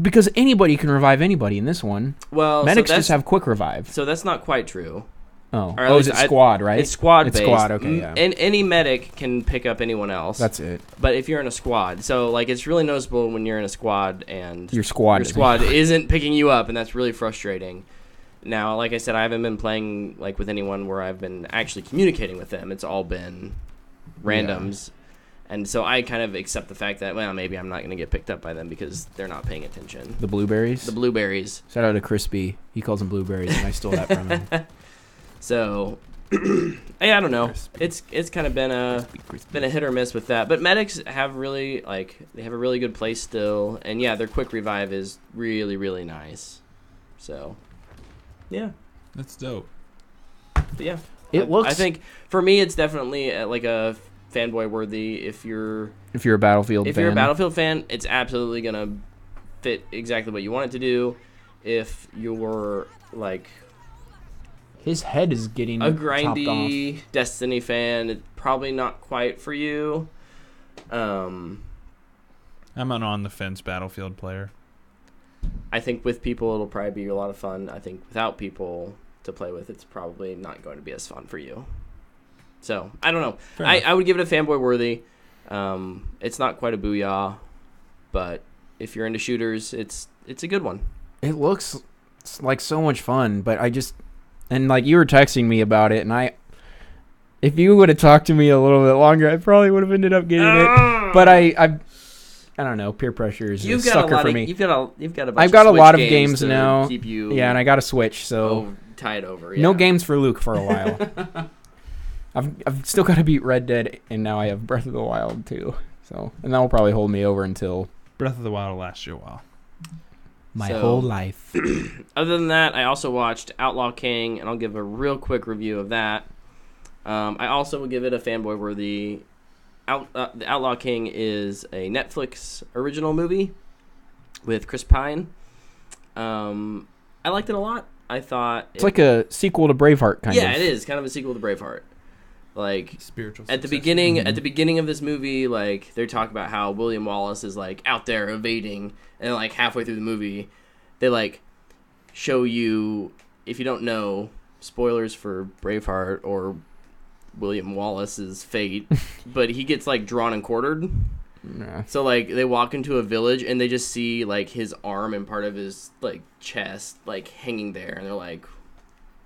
Speaker 2: Because anybody can revive anybody in this one.
Speaker 1: Well,
Speaker 2: medics just have quick revive.
Speaker 1: So that's not quite true.
Speaker 2: Oh,
Speaker 1: Or at least
Speaker 2: is it squad, right?
Speaker 1: It's squad based.
Speaker 2: It's squad, okay, yeah.
Speaker 1: And any medic can pick up anyone else.
Speaker 2: That's it.
Speaker 1: But if you're in a squad, so like it's really noticeable when you're in a squad and
Speaker 2: Your squad
Speaker 1: isn't picking you up, and that's really frustrating. Now, like I said, I haven't been playing like with anyone where I've been actually communicating with them. It's all been randoms. Yeah. And so I kind of accept the fact that, well, maybe I'm not going to get picked up by them because they're not paying attention.
Speaker 2: The blueberries?
Speaker 1: The blueberries.
Speaker 2: Shout out to Crispy. He calls them blueberries, and I stole that from him.
Speaker 1: So, I don't know. It's kind of been a hit or miss with that. But medics have really, they have a really good place still. And, yeah, their quick revive is really, really nice. So, yeah.
Speaker 3: That's dope.
Speaker 1: But, yeah. I think, for me, it's definitely like a Fanboy worthy. If you're a Battlefield fan, it's absolutely gonna fit exactly what you want it to do. If you're like
Speaker 2: his head is getting
Speaker 1: a grindy Destiny fan, it's probably not quite for you.
Speaker 3: I'm an on the fence Battlefield player.
Speaker 1: I think with people it'll probably be a lot of fun. I think without people to play with, it's probably not going to be as fun for you. So, I don't know. I would give it a Fanboy worthy. It's not quite a booyah, but if you're into shooters, it's a good one.
Speaker 2: It looks like so much fun, but and like you were texting me about it, and if you would have talked to me a little bit longer, I probably would have ended up getting it. But I don't know. Peer pressure is a sucker for me.
Speaker 1: You've got a bunch
Speaker 2: I've got
Speaker 1: of
Speaker 2: a lot of
Speaker 1: Switch
Speaker 2: games
Speaker 1: to
Speaker 2: now.
Speaker 1: Keep you
Speaker 2: and I got a Switch, so
Speaker 1: tie it over. Yeah.
Speaker 2: No games for Luke for a while. I've still got to beat Red Dead, and now I have Breath of the Wild too. So, and that will probably hold me over until
Speaker 3: Breath of the Wild will last you a while.
Speaker 2: My whole life.
Speaker 1: Other than that, I also watched Outlaw King, and I'll give a real quick review of that. I also will give it a fanboy worthy. The Outlaw King is a Netflix original movie with Chris Pine. I liked it a lot. I thought
Speaker 2: it's like a sequel to Braveheart, kind of.
Speaker 1: Yeah, it is kind of a sequel to Braveheart. Like
Speaker 3: Spiritual
Speaker 1: at the
Speaker 3: successor.
Speaker 1: beginning, at the beginning of this movie, like they talk about how William Wallace is like out there evading, and like halfway through the movie, they like show you, if you don't know, spoilers for Braveheart or William Wallace's fate, but he gets like drawn and quartered.
Speaker 2: Yeah.
Speaker 1: So like they walk into a village and they just see like his arm and part of his like chest like hanging there, and they're like,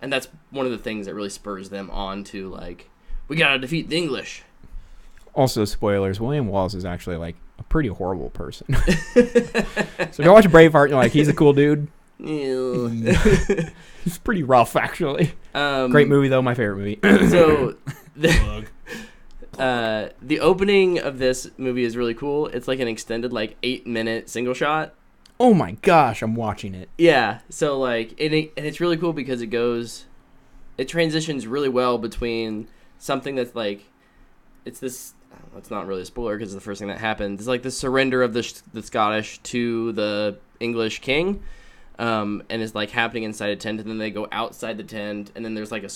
Speaker 1: and that's one of the things that really spurs them on to like, we gotta defeat the English.
Speaker 2: Also, spoilers, William Wallace is actually like a pretty horrible person. So if you watch Braveheart, you're like, he's a cool dude. He's pretty rough, actually. Great movie though, my favorite movie.
Speaker 1: So the opening of this movie is really cool. It's like an extended like 8-minute single shot.
Speaker 2: Oh my gosh, I'm watching it.
Speaker 1: Yeah, so like and it's really cool because it transitions really well between something that's like, it's not really a spoiler because it's the first thing that happens. It's like the surrender of the Scottish to the English king, and it's like happening inside a tent, and then they go outside the tent, and then there's like a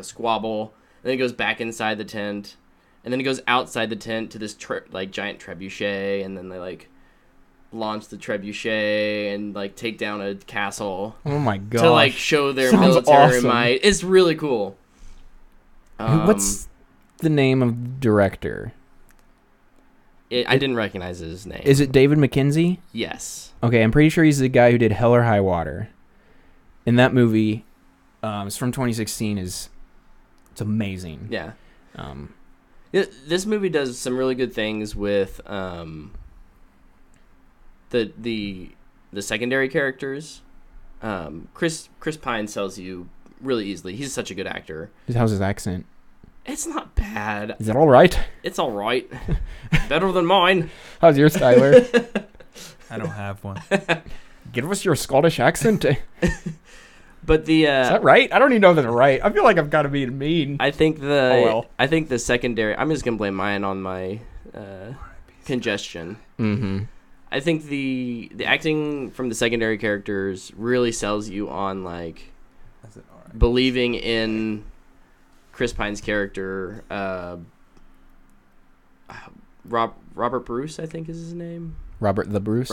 Speaker 1: squabble, and then it goes back inside the tent, and then it goes outside the tent to this like giant trebuchet, and then they like launch the trebuchet and like take down a castle.
Speaker 2: Oh my god!
Speaker 1: To like show their
Speaker 2: Sounds
Speaker 1: military
Speaker 2: awesome.
Speaker 1: might. It's really cool.
Speaker 2: What's the name of the director?
Speaker 1: I didn't recognize his name.
Speaker 2: Is it David Mackenzie?
Speaker 1: Yes.
Speaker 2: Okay, I'm pretty sure he's the guy who did Hell or High Water. And that movie, it's from 2016. It's amazing.
Speaker 1: Yeah. This movie does some really good things with the secondary characters. Chris Pine sells you really easily. He's such a good actor.
Speaker 2: How's his accent?
Speaker 1: It's not bad.
Speaker 2: Is it all right?
Speaker 1: It's all right. Better than mine.
Speaker 2: How's yours, Tyler?
Speaker 3: I don't have one.
Speaker 2: Give us your Scottish accent.
Speaker 1: But the
Speaker 2: Is that right? I don't even know if that's right. I feel like I've got to be mean.
Speaker 1: I think the secondary. I'm just gonna blame mine on my congestion.
Speaker 2: Mm-hmm.
Speaker 1: I think the acting from the secondary characters really sells you on like believing in Chris Pine's character. Robert Bruce, I think is his name.
Speaker 2: Robert the Bruce.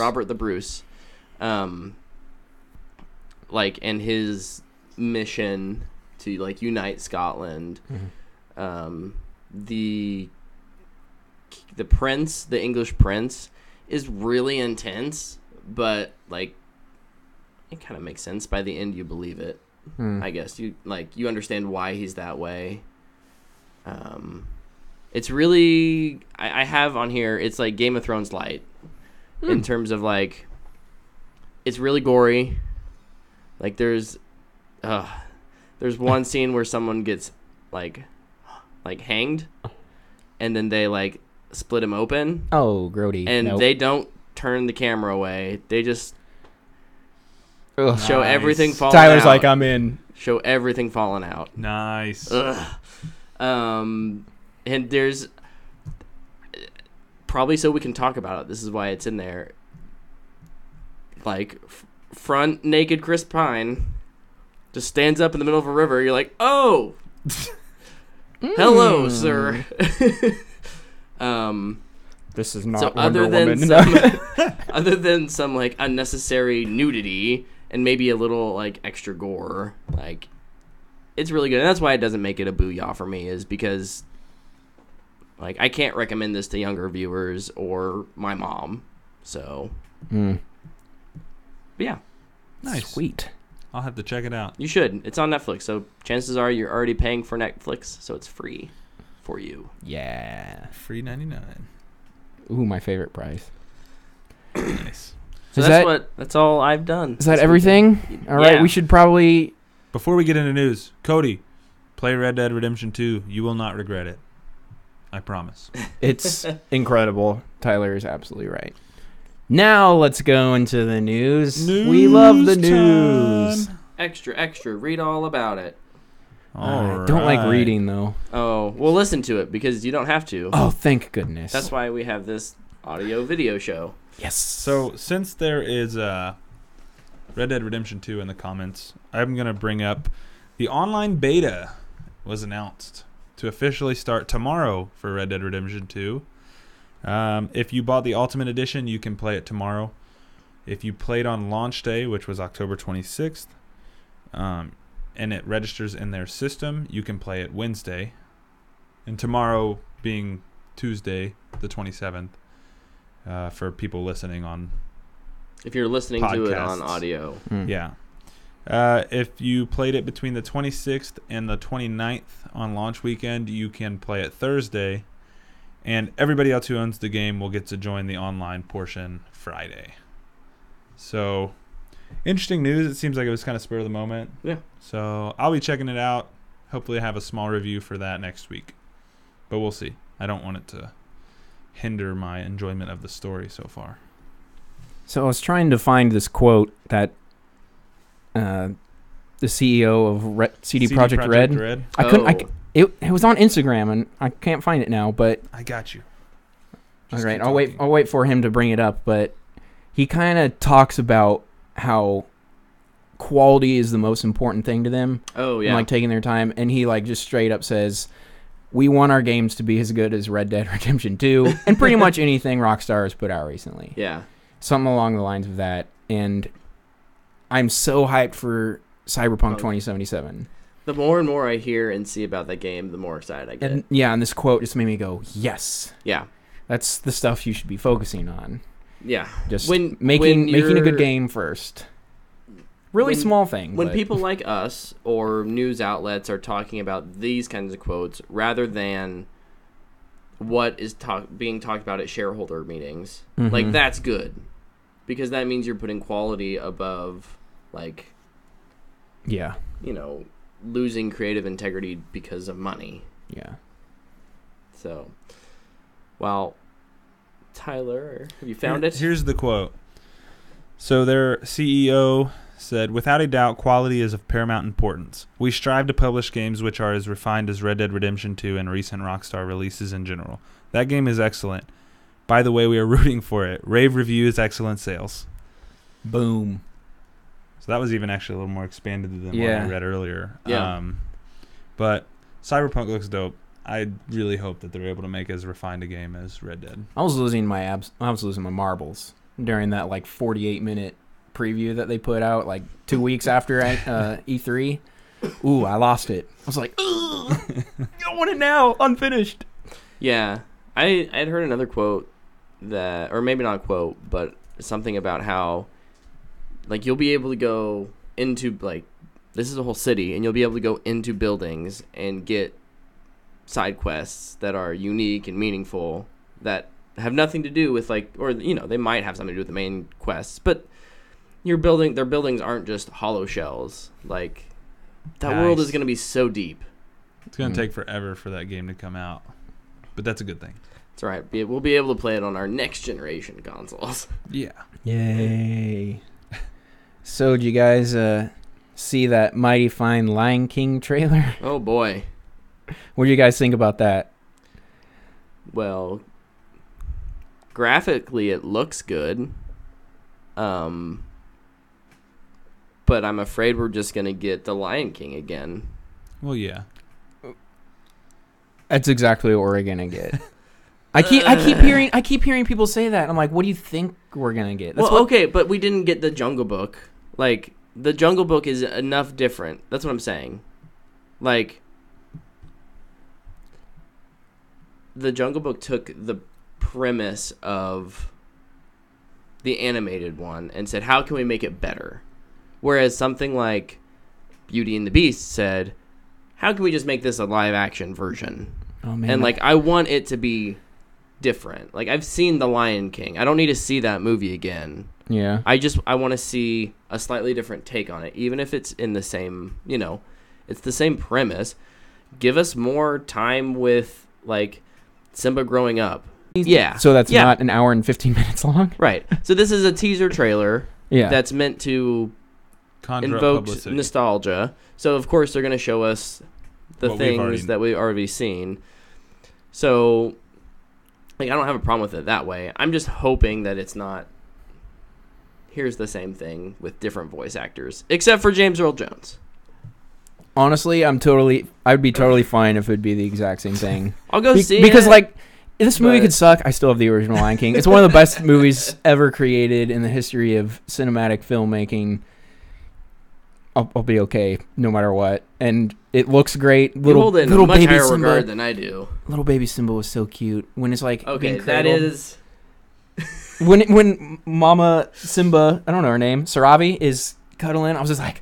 Speaker 1: Like, and his mission to like unite Scotland.
Speaker 2: Mm-hmm.
Speaker 1: The prince, the English prince, is really intense, but like it kind of makes sense. By the end, you believe it. I guess you understand why he's that way. It's really I have on here. It's like Game of Thrones light in terms of like it's really gory. Like there's one scene where someone gets like hanged, and then they like split him open.
Speaker 2: Oh, grody.
Speaker 1: And they don't turn the camera away. They just show everything falling
Speaker 2: Tyler's
Speaker 1: out.
Speaker 2: like, I'm in.
Speaker 1: Show everything falling out.
Speaker 3: Nice.
Speaker 1: And there's probably so we can talk about it. This is why it's in there. Like front naked Chris Pine just stands up in the middle of a river. You're like, oh, hello, sir.
Speaker 2: This is not
Speaker 1: so
Speaker 2: Wonder Woman.
Speaker 1: Other than some like unnecessary nudity and maybe a little like extra gore, like it's really good. And that's why it doesn't make it a booyah for me, is because like I can't recommend this to younger viewers or my mom. So but yeah.
Speaker 3: Nice.
Speaker 2: Sweet.
Speaker 3: I'll have to check it out.
Speaker 1: You should. It's on Netflix, so chances are you're already paying for Netflix, so it's free for you.
Speaker 2: Yeah.
Speaker 3: Free 99.
Speaker 2: Ooh, my favorite price.
Speaker 3: Nice.
Speaker 1: So that's all I've done.
Speaker 2: Is that everything? All right,
Speaker 1: Yeah.
Speaker 2: we should probably...
Speaker 3: Before we get into news, Cody, Play Red Dead Redemption 2. You will not regret it. I promise.
Speaker 2: It's incredible. Tyler is absolutely right. Now let's go into the news. We love the news.
Speaker 1: Extra. Read all about it.
Speaker 2: I don't like reading, though.
Speaker 1: Oh, well, listen to it because you don't have to.
Speaker 2: Oh, thank goodness.
Speaker 1: That's why we have this audio-video show.
Speaker 2: Yes.
Speaker 3: So, since there is Red Dead Redemption 2 in the comments, I'm going to bring up the online beta was announced to officially start tomorrow for Red Dead Redemption 2. If you bought the Ultimate Edition, you can play it tomorrow. If you played on launch day, which was October 26th, and it registers in their system, you can play it Wednesday. And tomorrow being Tuesday, the 27th, for people listening on
Speaker 1: if you're listening
Speaker 3: podcasts.
Speaker 1: To it on audio.
Speaker 3: Yeah. If you played it between the 26th and the 29th on launch weekend, you can play it Thursday. And everybody else who owns the game will get to join the online portion Friday. So, interesting news. It seems like it was kind of spur of the moment.
Speaker 1: Yeah.
Speaker 3: So, I'll be checking it out. Hopefully I have a small review for that next week. But we'll see. I don't want it to hinder my enjoyment of the story so far.
Speaker 2: So I was trying to find this quote that the CEO of CD Projekt Red. I couldn't. It was on Instagram and I can't find it now. But
Speaker 3: I got you.
Speaker 2: All right, I'll wait for him to bring it up. But he kind of talks about how quality is the most important thing to them.
Speaker 1: Oh yeah.
Speaker 2: And, like taking their time, and he like just straight up says, "We want our games to be as good as Red Dead Redemption 2 and pretty much anything Rockstar has put out recently."
Speaker 1: Yeah.
Speaker 2: Something along the lines of that. And I'm so hyped for Cyberpunk 2077.
Speaker 1: The more and more I hear and see about that game, the more excited I get.
Speaker 2: And yeah, and this quote just made me go, yes.
Speaker 1: Yeah.
Speaker 2: That's the stuff you should be focusing on.
Speaker 1: Yeah.
Speaker 2: Just making a good game first. Really small thing.
Speaker 1: When people like us or news outlets are talking about these kinds of quotes rather than what is being talked about at shareholder meetings, like that's good. Because that means you're putting quality above, like,
Speaker 2: yeah,
Speaker 1: losing creative integrity because of money.
Speaker 2: Yeah.
Speaker 1: So, well, Tyler, have you found it?
Speaker 3: Here's the quote. So their CEO said, "Without a doubt, quality is of paramount importance. We strive to publish games which are as refined as Red Dead Redemption 2 and recent Rockstar releases in general. That game is excellent. By the way, we are rooting for it. Rave reviews, excellent sales."
Speaker 2: Boom.
Speaker 3: So that was even actually a little more expanded than what I read earlier.
Speaker 1: Yeah.
Speaker 3: But Cyberpunk looks dope. I really hope that they're able to make as refined a game as Red Dead.
Speaker 2: I was losing my marbles during that like 48-minute preview that they put out like 2 weeks after E3. Ooh, I lost it. I was like, I want it now, unfinished.
Speaker 1: Yeah. I'd heard another quote that, or maybe not a quote, but something about how, like, you'll be able to go into, like, this is a whole city, and you'll be able to go into buildings and get side quests that are unique and meaningful that have nothing to do with, like, or, they might have something to do with the main quests, but their buildings aren't just hollow shells. Like, that world is going to be so deep.
Speaker 3: It's going to take forever for that game to come out, but that's a good thing.
Speaker 1: That's right. We'll be able to play it on our next generation consoles.
Speaker 3: Yeah.
Speaker 2: Yay. So, did you guys see that Mighty Fine Lion King trailer?
Speaker 1: Oh, boy.
Speaker 2: What do you guys think about that?
Speaker 1: Well, graphically, it looks good. But I'm afraid we're just going to get the Lion King again.
Speaker 3: Well, yeah.
Speaker 2: That's exactly what we're going to get. I keep hearing people say that. I'm like, what do you think we're going to get?
Speaker 1: Okay, but we didn't get the Jungle Book. Like, the Jungle Book is enough different. That's what I'm saying. Like, the Jungle Book took the premise of the animated one and said, how can we make it better? Whereas something like Beauty and the Beast said, how can we just make this a live action version?
Speaker 2: Oh, man.
Speaker 1: And, like, I want it to be different. Like, I've seen The Lion King. I don't need to see that movie again.
Speaker 2: Yeah.
Speaker 1: I want to see a slightly different take on it, even if it's in the same, it's the same premise. give us more time with like Simba growing up. Yeah.
Speaker 2: So that's not an hour and 15 minutes long?
Speaker 1: Right. So this is a teaser trailer that's meant to
Speaker 3: Conjure
Speaker 1: invoke
Speaker 3: publicity.
Speaker 1: nostalgia. So of course they're going to show us the things that we've already seen. So like I don't have a problem with it that way. I'm just hoping that it's not here's the same thing with different voice actors, except for James Earl Jones.
Speaker 2: Honestly, I'd be totally fine if it'd be the exact same thing.
Speaker 1: I'll go see
Speaker 2: because
Speaker 1: it.
Speaker 2: like this movie could suck. I still have the original Lion King. It's one of the best movies ever created in the history of cinematic filmmaking. I'll be okay no matter what, and it looks great.
Speaker 1: You hold it in a much higher regard than I do.
Speaker 2: Little baby Simba was so cute when it's like
Speaker 1: okay,
Speaker 2: being
Speaker 1: that
Speaker 2: cradled.
Speaker 1: is
Speaker 2: when Mama Simba, I don't know her name, Sarabi is cuddling. I was just like,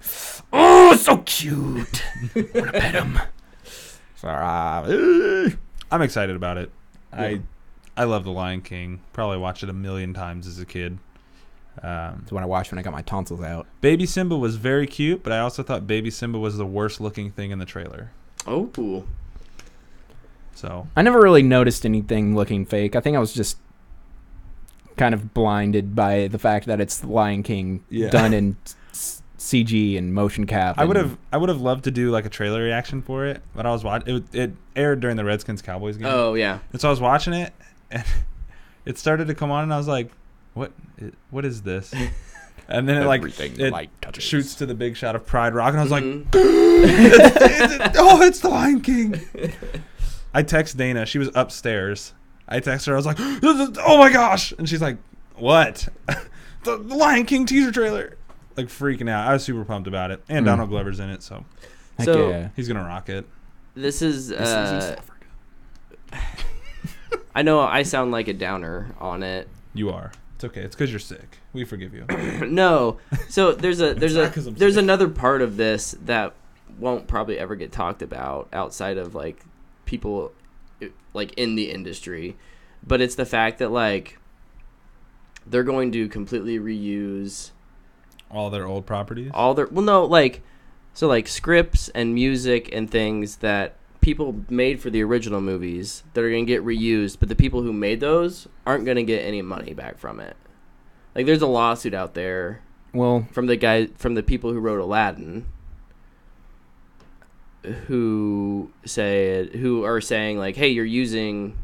Speaker 2: oh, so cute. I want to pet him. Sarabi.
Speaker 3: I'm excited about it.
Speaker 1: Yeah.
Speaker 3: I love The Lion King. Probably watched it a million times as a kid.
Speaker 2: It's when I watched when I got my tonsils out.
Speaker 3: Baby Simba was very cute, but I also thought Baby Simba was the worst looking thing in the trailer.
Speaker 1: Oh, cool.
Speaker 3: So
Speaker 2: I never really noticed anything looking fake. I think I was just kind of blinded by the fact that it's Lion King done in CG and motion cap.
Speaker 3: I would have loved to do like a trailer reaction for it, but I was watching it aired during the Redskins Cowboys game.
Speaker 1: Oh yeah.
Speaker 3: And so I was watching it, and it started to come on, and I was like, what is this? And then it shoots to the big shot of Pride Rock, and I was like, it's the Lion King. I text Dana. She was upstairs. I text her. I was like, oh my gosh. And she's like, what? the Lion King teaser trailer. Like freaking out. I was super pumped about it. And Donald Glover's in it, so
Speaker 2: Heck yeah.
Speaker 3: He's going to rock it.
Speaker 1: This is I know I sound like a downer on it.
Speaker 3: You are. It's okay. It's because you're sick. We forgive you.
Speaker 1: No. So there's
Speaker 3: sick.
Speaker 1: another part of this that won't probably ever get talked about outside of like people like in the industry, but it's the fact that like they're going to completely reuse
Speaker 3: all their old properties.
Speaker 1: So scripts and music and things that people made for the original movies that are going to get reused, but the people who made those aren't going to get any money back from it. Like there's a lawsuit out there from the people who wrote Aladdin who are saying like, hey, you're using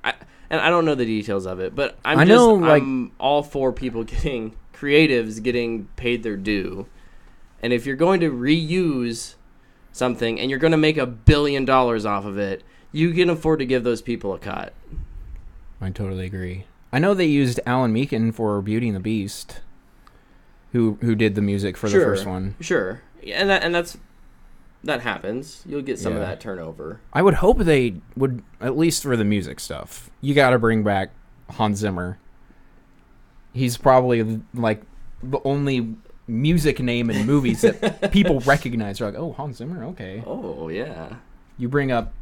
Speaker 1: and I don't know the details of it, but I'm all for people creatives getting paid their due. And if you're going to reuse something and you're going to make $1 billion off of it, you can afford to give those people a cut.
Speaker 2: I totally agree. I know they used Alan Menken for Beauty and the Beast, who did the music for the first one.
Speaker 1: Sure. And that happens. You'll get some of that turnover.
Speaker 2: I would hope they would, at least for the music stuff. You got to bring back Hans Zimmer. He's probably like the only music name in movies that people recognize. They're like, oh, Hans Zimmer, okay.
Speaker 1: Oh, yeah.
Speaker 2: You bring up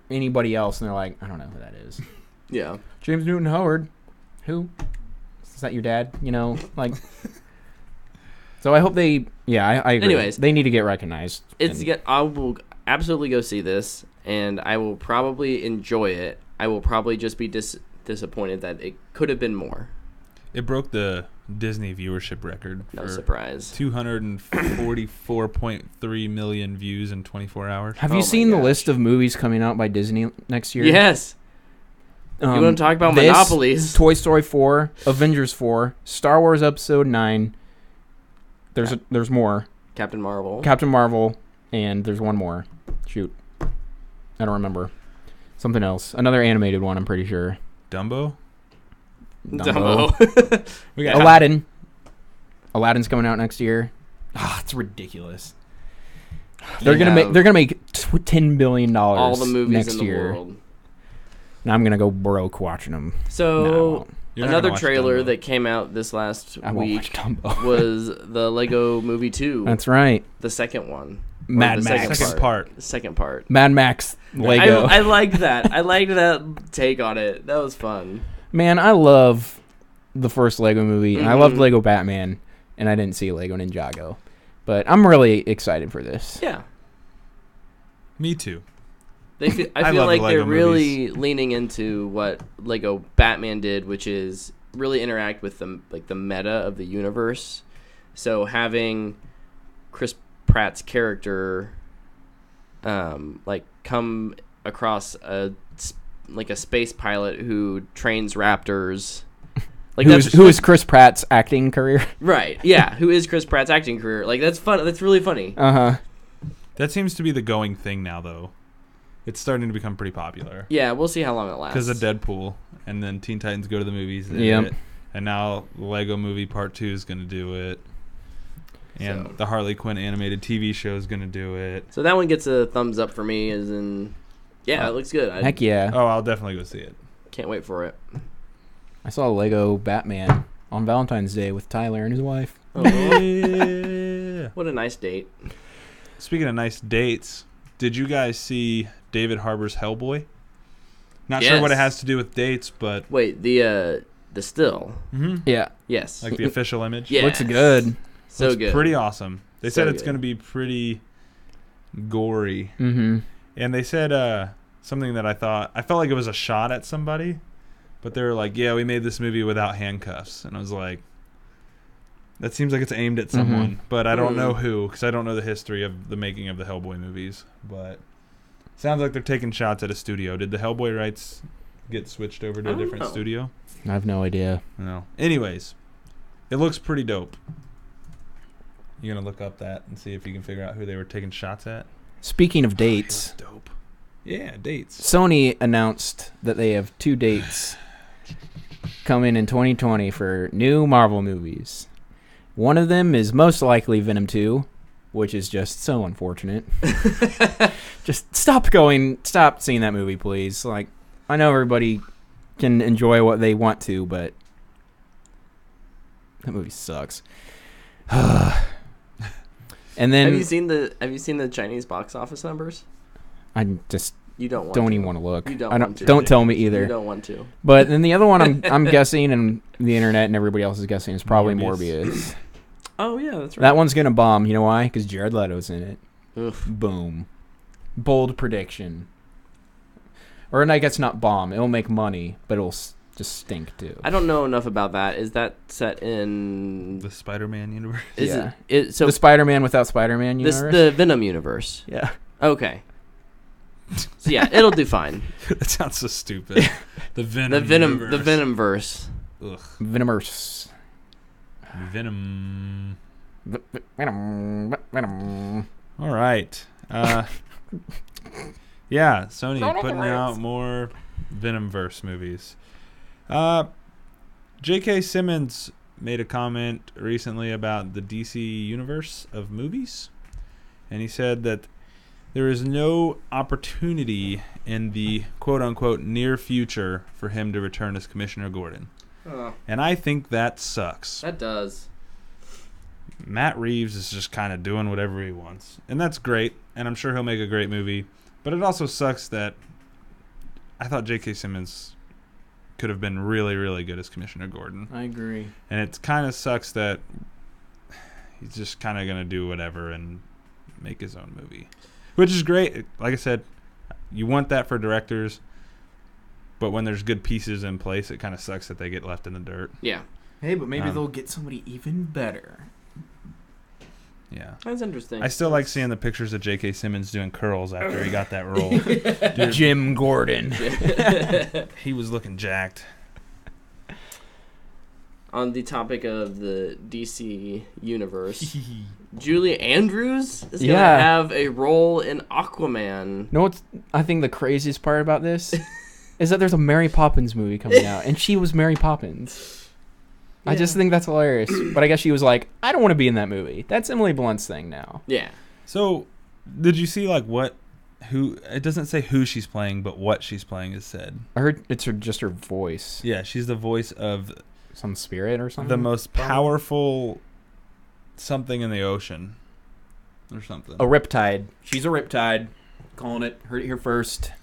Speaker 2: anybody else, and they're like, I don't know who that is.
Speaker 1: Yeah.
Speaker 2: James Newton Howard. Who? Is that your dad? You know, like... So I hope they... Yeah, I agree.
Speaker 1: Anyways.
Speaker 2: They need to get recognized.
Speaker 1: I will absolutely go see this, and I will probably enjoy it. I will probably just be disappointed that it could have been more.
Speaker 3: It broke the Disney viewership record.
Speaker 1: No surprise.
Speaker 3: 244.3 million views in 24 hours.
Speaker 2: Have you seen the list of movies coming out by Disney next year?
Speaker 1: Yes. You want to talk about monopolies?
Speaker 2: Toy Story 4, Avengers 4, Star Wars Episode 9. There's more.
Speaker 1: Captain Marvel,
Speaker 2: and there's one more. Shoot. I don't remember. Something else. Another animated one, I'm pretty sure.
Speaker 1: Dumbo.
Speaker 3: We got
Speaker 2: Aladdin. Aladdin's coming out next year. It's ridiculous. They're gonna make $10 billion
Speaker 1: all the movies
Speaker 2: next
Speaker 1: in the
Speaker 2: year.
Speaker 1: world.
Speaker 2: And I'm gonna go broke watching them.
Speaker 1: So another trailer that came out this last week was the Lego Movie 2.
Speaker 2: That's right.
Speaker 1: The second one.
Speaker 2: Mad Max.
Speaker 1: The second part.
Speaker 2: Mad Max Lego.
Speaker 1: I liked that. I liked that take on it. That was fun.
Speaker 2: Man, I love the first Lego movie, and I loved Lego Batman, and I didn't see Lego Ninjago. But I'm really excited for this.
Speaker 1: Yeah.
Speaker 3: Me too.
Speaker 1: I feel
Speaker 3: love
Speaker 1: like
Speaker 3: the
Speaker 1: they're
Speaker 3: Lego
Speaker 1: really leaning into what Lego Batman did, which is really interact with the meta of the universe. So having Chris Pratt's character come across a space pilot who trains raptors.
Speaker 2: Who is Chris Pratt's acting career?
Speaker 1: Right. Yeah. Who is Chris Pratt's acting career? That's fun. That's really funny.
Speaker 3: That seems to be the going thing now, though. It's starting to become pretty popular.
Speaker 1: Yeah, we'll see how long it lasts.
Speaker 3: Because of Deadpool, and then Teen Titans Go to the Movies.
Speaker 2: Yep.
Speaker 3: And now Lego Movie Part 2 is going to do it. And the Harley Quinn animated TV show is going to do it.
Speaker 1: So that one gets a thumbs up for me, as in, yeah, it looks good.
Speaker 2: Heck yeah.
Speaker 3: Oh, I'll definitely go see it.
Speaker 1: Can't wait for it.
Speaker 2: I saw Lego Batman on Valentine's Day with Tyler and his wife.
Speaker 1: Oh,
Speaker 3: Yeah.
Speaker 1: what a nice date.
Speaker 3: Speaking of nice dates, did you guys see David Harbour's Hellboy? Not sure what it has to do with dates, but...
Speaker 1: Wait, the still.
Speaker 3: Mm-hmm.
Speaker 2: Yeah.
Speaker 1: Yes.
Speaker 3: Like the official image?
Speaker 1: Yeah.
Speaker 2: Looks good.
Speaker 1: So
Speaker 3: Looks
Speaker 1: good.
Speaker 3: Pretty awesome. They said it's
Speaker 1: good.
Speaker 3: going to be pretty gory.
Speaker 2: Mm-hmm.
Speaker 3: And they said something that I felt like it was a shot at somebody, but they were like, yeah, we made this movie without handcuffs. And I was like, that seems like it's aimed at someone, but I don't know who, because I don't know the history of the making of the Hellboy movies. But sounds like they're taking shots at a studio. Did the Hellboy rights get switched over to a different studio?
Speaker 2: I have no idea.
Speaker 3: No. Anyways, it looks pretty dope. You gonna look up that and see if you can figure out who they were taking shots at?
Speaker 2: Speaking of dates,
Speaker 3: Dope. Yeah, dates.
Speaker 2: Sony announced that they have 2 dates coming in 2020 for new Marvel movies. One of them is most likely Venom 2, which is just so unfortunate. Just stop seeing that movie, please. I know everybody can enjoy what they want to, but that movie sucks. And then
Speaker 1: Have you seen the Chinese box office numbers?
Speaker 2: I just
Speaker 1: You don't want
Speaker 2: don't
Speaker 1: to.
Speaker 2: even want to look.
Speaker 1: You don't
Speaker 2: I
Speaker 1: want to.
Speaker 2: don't tell me either.
Speaker 1: You don't want to.
Speaker 2: But then the other one I'm guessing, and the internet and everybody else is guessing, is probably
Speaker 3: Morbius.
Speaker 2: Morbius.
Speaker 1: Oh yeah, that's right.
Speaker 2: That one's gonna bomb. You know why? Because Jared Leto's in it.
Speaker 1: Oof.
Speaker 2: Boom. Bold prediction. Or I guess not bomb. It'll make money, but it'll just stink too.
Speaker 1: I don't know enough about that. Is that set in
Speaker 3: The Spider-Man universe.
Speaker 1: So
Speaker 2: the Spider-Man without Spider-Man universe?
Speaker 1: the Venom universe.
Speaker 2: Yeah.
Speaker 1: Okay. So yeah, it'll do fine.
Speaker 3: That sounds so stupid. The Venom.
Speaker 1: The Venomverse.
Speaker 3: Ugh.
Speaker 2: Venomverse.
Speaker 3: Venom.
Speaker 2: Venom.
Speaker 3: All right. Yeah, Sony putting out more Venomverse movies. J.K. Simmons made a comment recently about the DC universe of movies, and he said that there is no opportunity in the quote-unquote near future for him to return as Commissioner Gordon.
Speaker 1: Oh,
Speaker 3: And I think that sucks.
Speaker 1: that does.
Speaker 3: Matt Reeves is just kind of doing whatever he wants. And that's great, and I'm sure he'll make a great movie. But it also sucks that I thought J.K. Simmons could have been really, really good as Commissioner Gordon.
Speaker 2: I agree.
Speaker 3: And it kind of sucks that he's just kind of going to do whatever and make his own movie. Which is great. Like I said, you want that for directors. But when there's good pieces in place, it kind of sucks that they get left in the dirt.
Speaker 1: Yeah.
Speaker 2: Hey, but maybe
Speaker 3: Um,
Speaker 2: they'll get somebody even better.
Speaker 3: Yeah.
Speaker 1: That's interesting.
Speaker 3: I still like seeing the pictures of J.K. Simmons doing curls after he got that role. Dude,
Speaker 2: Jim Gordon.
Speaker 3: he was looking jacked.
Speaker 1: On the topic of the DC universe, Julie Andrews is going to have a role in Aquaman.
Speaker 2: You know what's I think the craziest part about this is that there's a Mary Poppins movie coming out, and she was Mary Poppins.
Speaker 1: Yeah.
Speaker 2: I just think that's hilarious. But I guess she was like, I don't want to be in that movie. That's Emily Blunt's thing now.
Speaker 1: Yeah.
Speaker 3: So, did you see who? It doesn't say who she's playing, but what she's playing is said.
Speaker 2: I heard it's just her voice.
Speaker 3: Yeah, she's the voice of
Speaker 2: Some spirit or something?
Speaker 3: the most powerful something in the ocean, or something.
Speaker 2: A riptide. She's a riptide. Calling it. Heard it here first.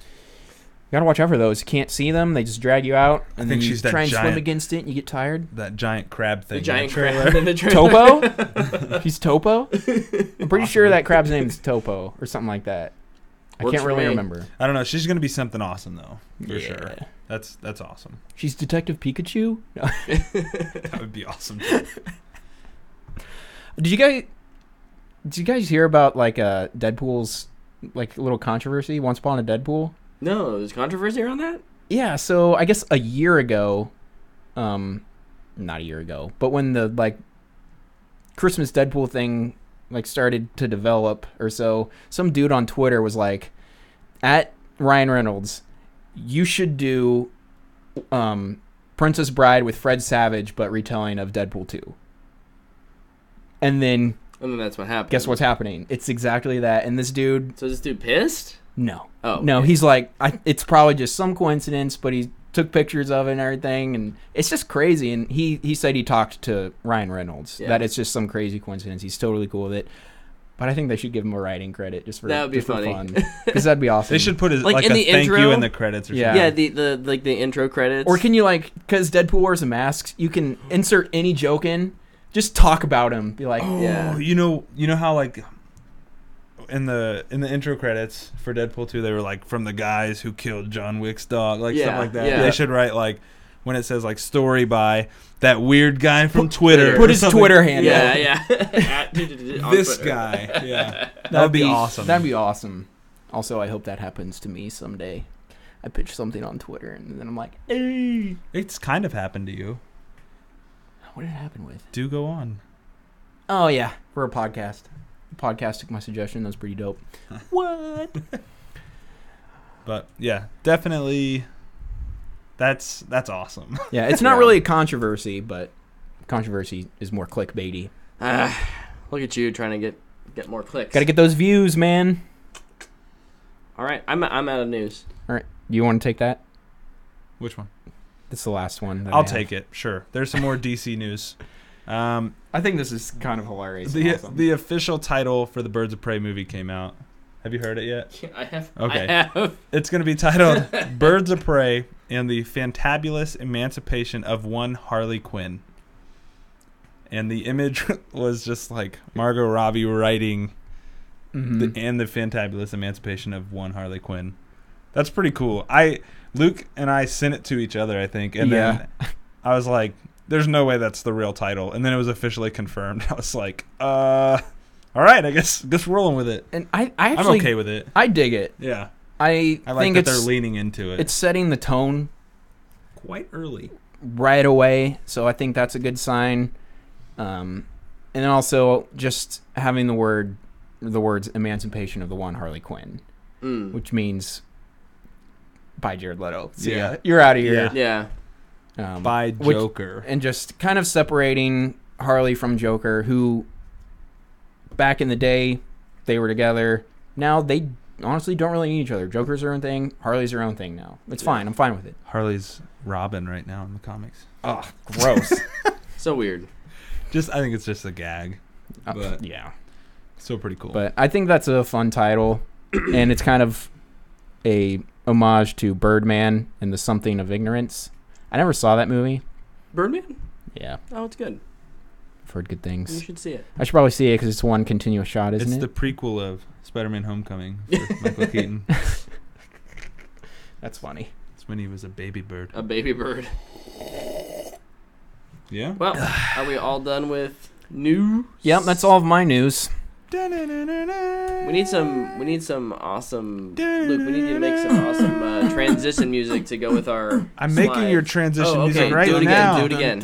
Speaker 2: You gotta watch out for those. You can't see them. They just drag you out. And
Speaker 3: think
Speaker 2: then you
Speaker 3: she's that
Speaker 2: try and swim
Speaker 3: giant-
Speaker 2: against it and you get tired.
Speaker 3: That giant crab thing.
Speaker 1: The
Speaker 3: in
Speaker 1: giant
Speaker 3: trailer.
Speaker 1: crab in the trailer.
Speaker 2: Topo? She's Topo? I'm pretty sure that crab's name is Topo or something like that. I can't really remember.
Speaker 3: I don't know. She's gonna be something awesome though, for
Speaker 2: Yeah.
Speaker 3: sure. That's awesome.
Speaker 2: She's Detective Pikachu. No.
Speaker 3: That would be awesome. Too.
Speaker 2: Did you guys hear about like Deadpool's like little controversy? Once Upon a Deadpool.
Speaker 1: No, there's controversy around that?
Speaker 2: Yeah, so I guess a year ago, not a year ago, but when the like Christmas Deadpool thing like started to develop or so, some dude on Twitter was like, at Ryan Reynolds, you should do Princess Bride with Fred Savage but retelling of Deadpool 2. And then
Speaker 1: that's what happened.
Speaker 2: guess what's happening? It's exactly that. And this dude...
Speaker 1: So is this dude pissed?
Speaker 2: No.
Speaker 1: Oh.
Speaker 2: No, he's like, it's probably just some coincidence, but he took pictures of it and everything, and it's just crazy. And he said he talked to Ryan Reynolds, that it's just some crazy coincidence. He's totally cool with it. But I think they should give him a writing credit just for
Speaker 1: that would be funny.
Speaker 2: fun. Because that'd be awesome.
Speaker 3: They should put his,
Speaker 1: Like,
Speaker 3: like
Speaker 1: in
Speaker 3: a
Speaker 1: the
Speaker 3: thank
Speaker 1: intro?
Speaker 3: you in the credits or
Speaker 2: Yeah.
Speaker 3: something.
Speaker 1: Yeah, the intro credits.
Speaker 2: Or can you like, because Deadpool wears a mask, you can insert any joke in, just talk about him. Be like,
Speaker 1: Yeah.
Speaker 3: Oh, you know how like in the intro credits for Deadpool 2 they were like from the guys who killed John Wick's dog, like stuff like that.
Speaker 1: Yeah.
Speaker 3: They should write like when it says like story by that weird guy from Twitter.
Speaker 2: put
Speaker 3: or
Speaker 2: his
Speaker 3: something.
Speaker 2: Twitter handle.
Speaker 1: Yeah. On
Speaker 3: This
Speaker 1: Twitter.
Speaker 3: guy. Yeah. That would be awesome.
Speaker 2: That'd be awesome. Also, I hope that happens to me someday. I pitch something on Twitter, and then I'm like, hey.
Speaker 3: It's kind of happened to you.
Speaker 2: What did it happen with?
Speaker 3: Do go on.
Speaker 2: Oh, yeah, for a podcast. The podcast took my suggestion. That was pretty dope. What?
Speaker 3: But yeah, definitely that's awesome.
Speaker 2: Yeah, it's not
Speaker 1: Yeah.
Speaker 2: really a controversy, but controversy is more clickbaity.
Speaker 1: Look at you trying to get more clicks.
Speaker 2: Gotta get those views, man.
Speaker 1: All right, I'm out of news.
Speaker 2: All right, do you want to take that?
Speaker 3: Which one?
Speaker 2: That's the last one.
Speaker 3: I'll take it. Sure. There's some more DC news.
Speaker 2: I think this is kind of hilarious.
Speaker 3: The official title for the Birds of Prey movie came out. Have you heard it yet?
Speaker 1: I have.
Speaker 3: Okay.
Speaker 1: I have.
Speaker 3: It's going to be titled Birds of Prey and the Fantabulous Emancipation of One Harley Quinn. And the image was just like Margot Robbie writing
Speaker 2: Mhm.
Speaker 3: and the Fantabulous Emancipation of One Harley Quinn. That's pretty cool. Luke and I sent it to each other, I think, and then I was like, there's no way that's the real title. And then it was officially confirmed. I was like, all right, I guess we're rolling with it.
Speaker 2: And I actually,
Speaker 3: I'm okay with it.
Speaker 2: I dig it.
Speaker 3: Yeah.
Speaker 2: I
Speaker 3: I like
Speaker 2: think
Speaker 3: that they're leaning into it.
Speaker 2: it's setting the tone
Speaker 3: quite early.
Speaker 2: right away, so I think that's a good sign. And then also just having the words emancipation of the one Harley Quinn, which means by Jared Leto. So yeah, you're out of here.
Speaker 1: Yeah.
Speaker 3: By Joker.
Speaker 2: And just kind of separating Harley from Joker, who back in the day they were together. Now they honestly don't really need each other. Joker's their own thing. Harley's their own thing now. It's fine. I'm fine with it.
Speaker 3: Harley's Robin right now in the comics.
Speaker 2: Oh, gross.
Speaker 1: So weird.
Speaker 3: I think it's just a gag. But
Speaker 2: yeah.
Speaker 3: Still pretty cool.
Speaker 2: But I think that's a fun title, and it's kind of a homage to Birdman and the Something of Ignorance. I never saw that movie.
Speaker 1: Birdman?
Speaker 2: Yeah.
Speaker 1: Oh, it's good.
Speaker 2: I've heard good
Speaker 1: You
Speaker 2: things.
Speaker 1: should see it.
Speaker 2: I should probably see it because it's one continuous shot, isn't
Speaker 3: it's
Speaker 2: it?
Speaker 3: the prequel of Spider-Man Homecoming for Michael Keaton.
Speaker 2: That's funny.
Speaker 3: It's when he was a baby bird.
Speaker 1: A baby bird.
Speaker 3: Yeah?
Speaker 1: Well, are we all done with news?
Speaker 2: Yep, that's all of my news.
Speaker 1: We need some awesome. Luke, we need you to make some awesome transition music to go with our.
Speaker 3: I'm making
Speaker 1: slide.
Speaker 3: your transition
Speaker 1: Oh, okay.
Speaker 3: music right
Speaker 1: Do it
Speaker 3: now.
Speaker 1: again. Do it again.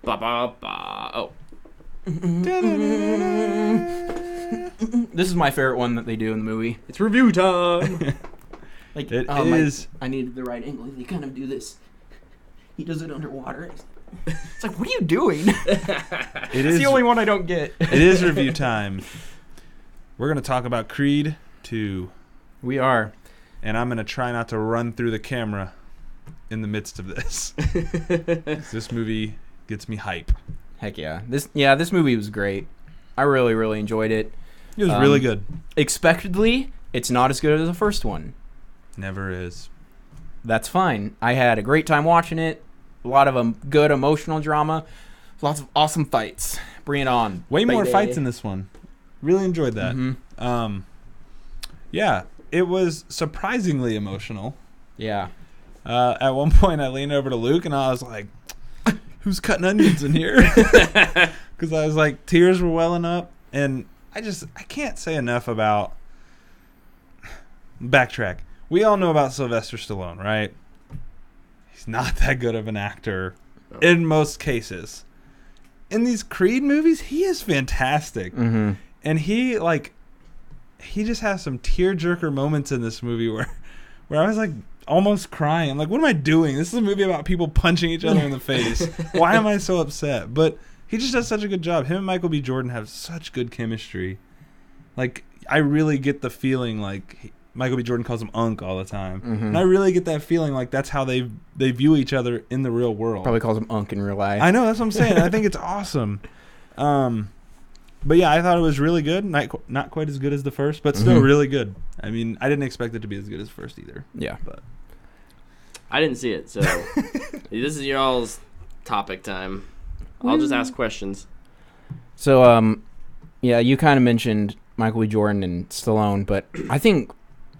Speaker 1: Ba ba ba. Oh.
Speaker 2: This is my favorite one that they do in the movie.
Speaker 1: It's review time.
Speaker 2: Like
Speaker 3: It is.
Speaker 2: I needed the right angle. They kind of do this. He does it underwater. It's like, what are you doing?
Speaker 3: It
Speaker 2: It's
Speaker 3: is
Speaker 2: the only one I don't get.
Speaker 3: It is review time. We're going to talk about Creed 2.
Speaker 2: We are.
Speaker 3: And I'm going to try not to run through the camera in the midst of this. This movie gets me hype.
Speaker 2: Heck yeah. This movie was great. I really, really enjoyed it.
Speaker 3: It was really good.
Speaker 2: Expectedly, it's not as good as the first one.
Speaker 3: Never is.
Speaker 2: That's fine. I had a great time watching it. A lot of good emotional drama. Lots of awesome fights. Bring it on.
Speaker 3: Way more
Speaker 2: baby.
Speaker 3: fights in this one. Really enjoyed that.
Speaker 2: Mm-hmm.
Speaker 3: Yeah, it was surprisingly emotional.
Speaker 2: Yeah.
Speaker 3: At one point, I leaned over to Luke and I was like, "Who's cutting onions in here?" Because I was like, tears were welling up, and I can't say enough about. Backtrack. We all know about Sylvester Stallone, right? He's not that good of an actor in most cases. In these Creed movies, he is fantastic.
Speaker 2: Mm-hmm.
Speaker 3: And he just has some tearjerker moments in this movie where I was like almost crying. I'm like, what am I doing? This is a movie about people punching each other in the face. Why am I so upset? But he just does such a good job. Him and Michael B. Jordan have such good chemistry. Like, I really get the feeling like Michael B. Jordan calls him Unc all the time.
Speaker 2: Mm-hmm.
Speaker 3: And I really get that feeling like that's how they view each other in the real world.
Speaker 2: Probably calls him Unc in real life.
Speaker 3: I know, that's what I'm saying. I think it's awesome. But yeah, I thought it was really good. Not quite as good as the first, but still really good. I mean, I didn't expect it to be as good as the first either.
Speaker 2: Yeah.
Speaker 3: But
Speaker 1: I didn't see it, so this is y'all's topic time. I'll just ask questions.
Speaker 2: So, yeah, you kind of mentioned Michael B. Jordan and Stallone, but I think,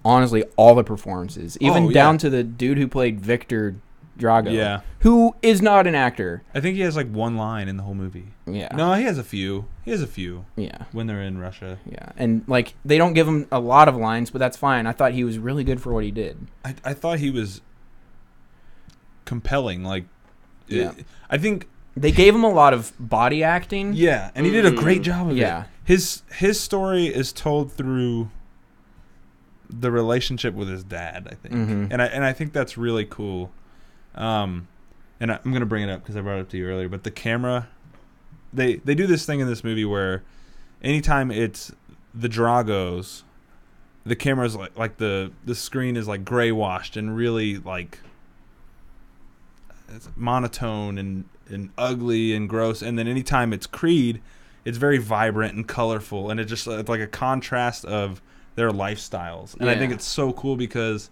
Speaker 2: honestly, all the performances, even down to the dude who played Victor Drago, who is not an actor.
Speaker 3: I think he has like one line in the whole movie.
Speaker 2: Yeah.
Speaker 3: No, he has a few.
Speaker 2: Yeah.
Speaker 3: When they're in Russia.
Speaker 2: Yeah. And, like, they don't give him a lot of lines, but that's fine. I thought he was really good for what he did.
Speaker 3: I thought he was compelling. Like, I think
Speaker 2: they gave him a lot of body acting.
Speaker 3: Yeah, and he did a great job of it. His story is told through the relationship with his dad, I think. And I think that's really cool. And I'm going to bring it up because I brought it up to you earlier, but the camera, they do this thing in this movie where anytime it's the Dragos, the camera's like the screen is like gray washed and really like it's monotone and ugly and gross, and then anytime it's Creed, it's very vibrant and colorful, and it's like a contrast of their lifestyles. And I think it's so cool because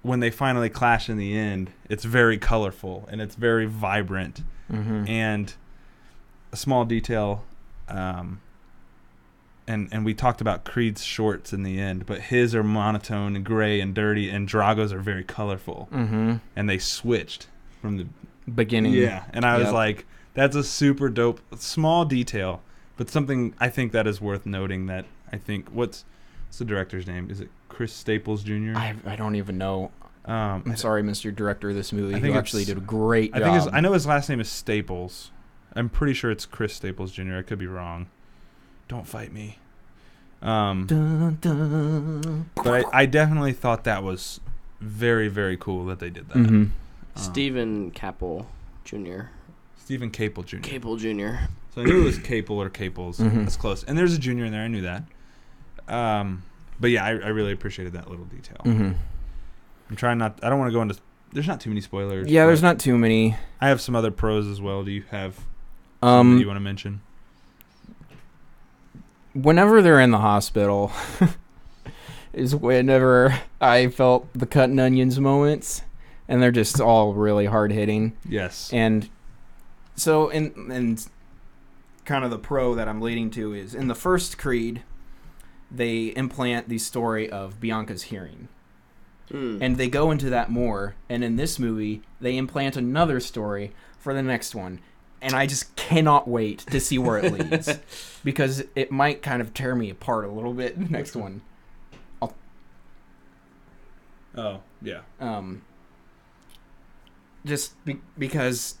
Speaker 3: when they finally clash in the end, it's very colorful and it's very vibrant. And a small detail, and we talked about Creed's shorts in the end, but his are monotone and gray and dirty, and Drago's are very colorful. And they switched from the beginning. Yeah, and I was like, that's a super dope small detail, but something I think that is worth noting. That I think what's the director's name? Is it Chris Staples Jr.?
Speaker 2: I don't even know. I'm sorry, Mr. Director of this movie. You actually did a great job.
Speaker 3: I know his last name is Staples. I'm pretty sure it's Chris Staples Jr. I could be wrong. Don't fight me. But I definitely thought that was very, very cool that they did that.
Speaker 1: Stephen Capel Jr.
Speaker 3: Stephen Capel Jr.
Speaker 1: Capel Jr.
Speaker 3: So I knew it was Capel or Caples. That's close. And there's a junior in there. I knew that. But yeah, I really appreciated that little detail. I'm trying not... I don't want to go into... There's not too many spoilers.
Speaker 2: Yeah, there's not too many.
Speaker 3: I have some other pros as well. Do you have something you want to mention?
Speaker 2: Whenever they're in the hospital is whenever I felt the cutting onions moments, and they're just all really hard-hitting.
Speaker 3: Yes.
Speaker 2: And so, and kind of the pro that I'm leading to is, in the first Creed, they implant the story of Bianca's hearing. And they go into that more. And in this movie, they implant another story for the next one. And I just cannot wait to see where it leads. Because it might kind of tear me apart a little bit. The next one.
Speaker 3: Oh, yeah.
Speaker 2: Just because...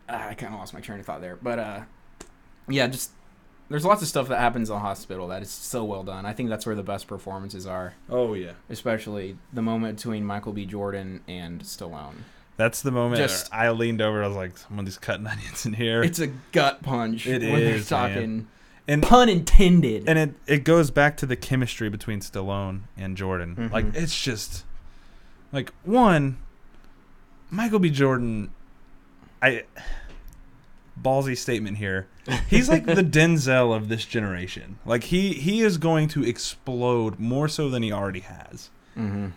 Speaker 2: I kind of lost my train of thought there. But, yeah, just... There's lots of stuff that happens in the hospital that is so well done. I think that's where the best performances are.
Speaker 3: Oh, yeah.
Speaker 2: Especially the moment between Michael B. Jordan and Stallone.
Speaker 3: That's the moment I leaned over. I was like, somebody's cutting onions in here.
Speaker 2: It's a gut punch.
Speaker 3: It
Speaker 2: when
Speaker 3: is,
Speaker 2: they're talking.
Speaker 3: And
Speaker 2: pun intended.
Speaker 3: And it goes back to the chemistry between Stallone and Jordan. Like, it's just... Like, one, Michael B. Jordan... Ballsy statement here. He's like the Denzel of this generation. Like he is going to explode more so than he already has.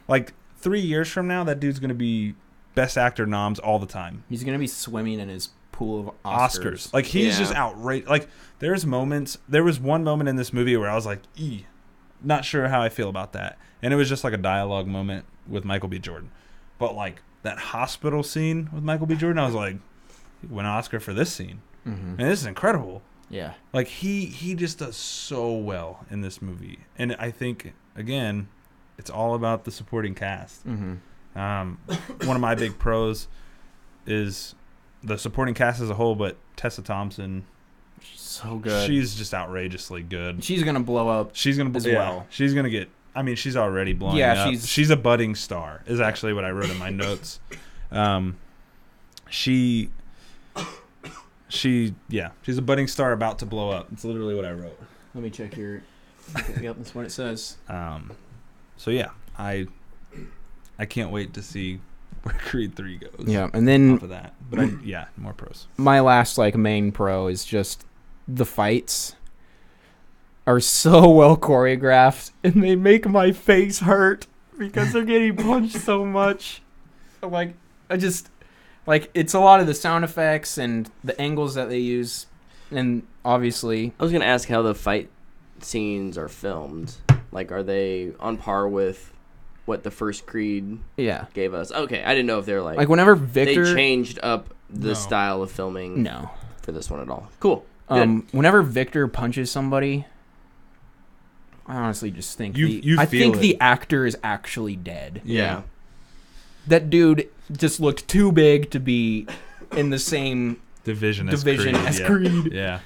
Speaker 3: Like 3 years from now, that dude's going to be best actor noms all the time.
Speaker 2: He's going to be swimming in his pool of Oscars.
Speaker 3: Like, he's just outrageous. Like, there was one moment in this movie where I was like, not sure how I feel about that. And it was just like a dialogue moment with Michael B. Jordan. But, like, that hospital scene with Michael B. Jordan, I was like, he won an Oscar for this scene. And this is incredible.
Speaker 2: Yeah.
Speaker 3: Like, he just does so well in this movie. And I think, again, it's all about the supporting cast. One of my big pros is the supporting cast as a whole, but Tessa Thompson,
Speaker 2: so good.
Speaker 3: She's just outrageously good.
Speaker 2: She's gonna blow up. She's gonna as well.
Speaker 3: She's gonna get. I mean, she's already blowing up. She's a budding star. Is actually what I wrote in my notes. She's a budding star about to blow up. It's literally what I wrote.
Speaker 2: Let me check your. Yep, that's what it says.
Speaker 3: So yeah, I can't wait to see where Creed 3 goes.
Speaker 2: Yeah, and then
Speaker 3: off of that, but more pros.
Speaker 2: My last main pro is just the fights are so well choreographed, and they make my face hurt because they're getting punched so much. It's a lot of the sound effects and the angles that they use, and obviously,
Speaker 1: I was gonna ask how the fight scenes are filmed. Like, are they on par with what the first Creed gave us? Okay, I didn't know if they're like
Speaker 2: whenever Victor
Speaker 1: they changed up the style of filming for this one at all. Cool.
Speaker 2: Whenever Victor punches somebody, I honestly just think
Speaker 3: I think
Speaker 2: the actor is actually dead.
Speaker 1: Yeah.
Speaker 2: That dude just looked too big to be in the same
Speaker 3: division
Speaker 2: as Creed.
Speaker 3: Yeah.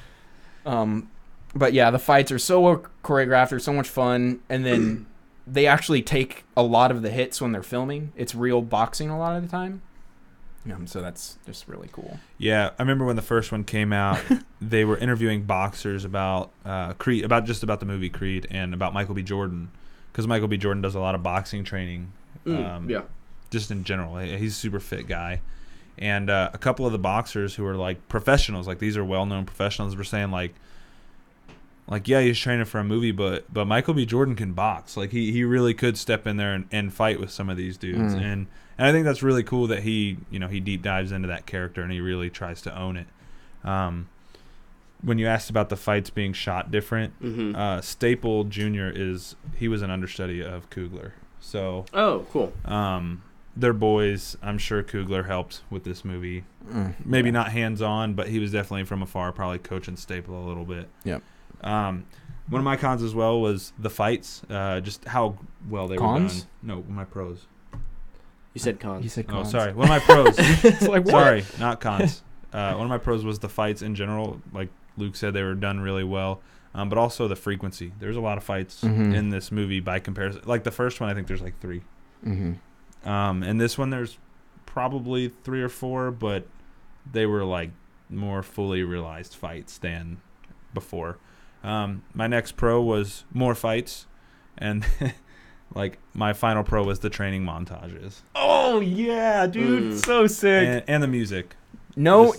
Speaker 2: But yeah, the fights are so well choreographed. They're so much fun, and then they actually take a lot of the hits when they're filming. It's real boxing a lot of the time. So that's just really cool.
Speaker 3: Yeah, I remember when the first one came out, they were interviewing boxers about Creed, about the movie Creed, and about Michael B. Jordan, because Michael B. Jordan does a lot of boxing training. Just in general, he's a super fit guy, and a couple of the boxers who are like professionals, like these are well-known professionals, were saying like yeah, he's training for a movie, but Michael B. Jordan can box. Like he really could step in there and fight with some of these dudes, and I think that's really cool that he deep dives into that character and he really tries to own it. When you asked about the fights being shot different, Staple Jr. he was an understudy of Coogler, so
Speaker 1: cool.
Speaker 3: They're boys. I'm sure Coogler helped with this movie. Maybe not hands on, but he was definitely from afar, probably coaching Staple a little bit.
Speaker 2: Yep.
Speaker 3: One of my cons as well was the fights, just how well they were done. No, my pros.
Speaker 1: You said cons.
Speaker 2: You said cons.
Speaker 3: Oh, sorry. One of my pros.
Speaker 2: It's like, what?
Speaker 3: Sorry, not cons. One of my pros was the fights in general. Like Luke said, they were done really well. But also the frequency. There's a lot of fights in this movie by comparison. Like the first one, I think there's like 3. And this one, there's probably 3 or 4, but they were like more fully realized fights than before. My next pro was more fights, and like my final pro was the training montages.
Speaker 2: Oh yeah, dude, so sick.
Speaker 3: And the music.
Speaker 2: No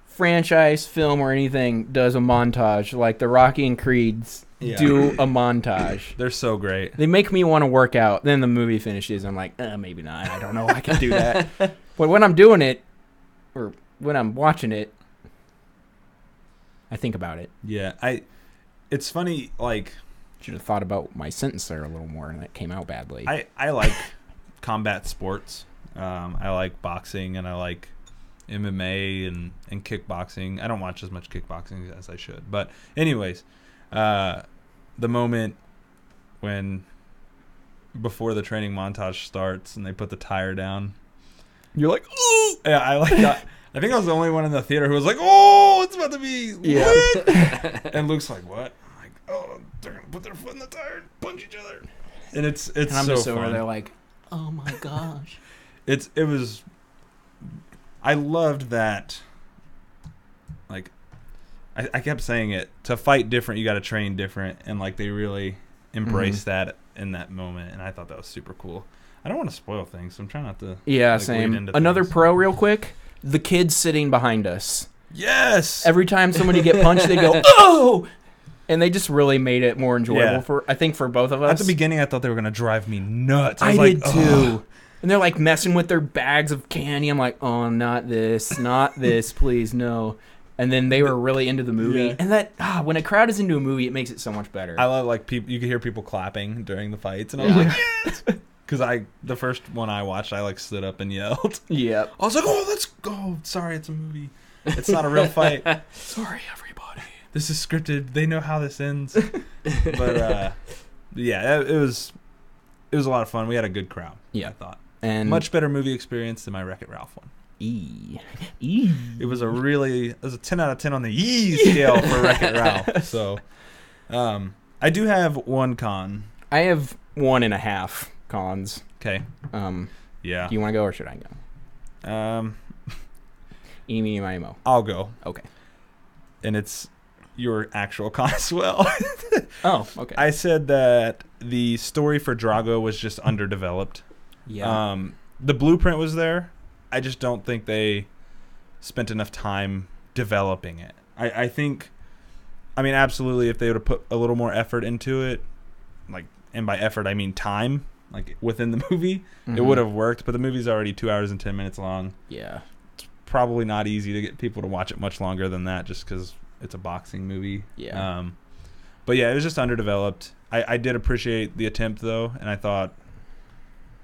Speaker 2: franchise film or anything does a montage like the Rocky and Creeds do a montage.
Speaker 3: They're so great.
Speaker 2: They make me want to work out. Then the movie finishes. I'm like, maybe not. I don't know. I can do that. But when I'm doing it, or when I'm watching it, I think about it.
Speaker 3: Yeah, it's funny, like,
Speaker 2: should have thought about my sentence there a little more, and that came out badly.
Speaker 3: I like combat sports. I like boxing, and I like MMA and kickboxing. I don't watch as much kickboxing as I should. But anyways, the moment before the training montage starts and they put the tire down, you're like, ooh! Yeah, I like that. I think I was the only one in the theater who was like, "Oh, it's about to be what?" And Luke's like, "What?" I'm like, "Oh, they're gonna put their foot in the tire and punch each other." And it's and I'm so just over
Speaker 2: there like, "Oh my gosh!"
Speaker 3: It was. I loved that. Like, I kept saying it. To fight different, you got to train different, and like they really embraced that in that moment, and I thought that was super cool. I don't want to spoil things, so I'm trying not to.
Speaker 2: Yeah, same. Another pro, real quick. The kids sitting behind us.
Speaker 3: Yes.
Speaker 2: Every time somebody get punched, they go, "Oh!" And they just really made it more enjoyable for both of us.
Speaker 3: At the beginning, I thought they were going to drive me nuts.
Speaker 2: I did too. And And they're like messing with their bags of candy. I'm like, oh, not this, please, no. And then they were really into the movie.
Speaker 3: Yeah.
Speaker 2: And that when a crowd is into a movie, it makes it so much better.
Speaker 3: I love like people. You can hear people clapping during the fights, and I was like, yes. Because the first one I watched, I like stood up and yelled.
Speaker 2: Yep.
Speaker 3: I was like, oh, let's go. Sorry, it's a movie. It's not a real fight.
Speaker 2: Sorry, everybody.
Speaker 3: This is scripted. They know how this ends. But yeah, it was a lot of fun. We had a good crowd.
Speaker 2: Yeah,
Speaker 3: I thought.
Speaker 2: And
Speaker 3: much better movie experience than my Wreck-It Ralph one. It was a 10 out of 10 on the scale for Wreck-It Ralph. So, I do have one con.
Speaker 2: I have 1.5 cons.
Speaker 3: Okay. Yeah.
Speaker 2: Do you want to go or should I go? Eeny, meeny, miny, mo.
Speaker 3: I'll go.
Speaker 2: Okay.
Speaker 3: And it's your actual con as well.
Speaker 2: Oh, okay.
Speaker 3: I said that the story for Drago was just underdeveloped.
Speaker 2: Yeah.
Speaker 3: The blueprint was there. I just don't think they spent enough time developing it. I think, I mean, absolutely, if they would have put a little more effort into it, like, and by effort I mean time, like within the movie, it would have worked. But the movie's already 2 hours and 10 minutes long.
Speaker 2: Yeah.
Speaker 3: It's probably not easy to get people to watch it much longer than that, just because it's a boxing movie.
Speaker 2: Yeah.
Speaker 3: But yeah, it was just underdeveloped. I did appreciate the attempt though, and I thought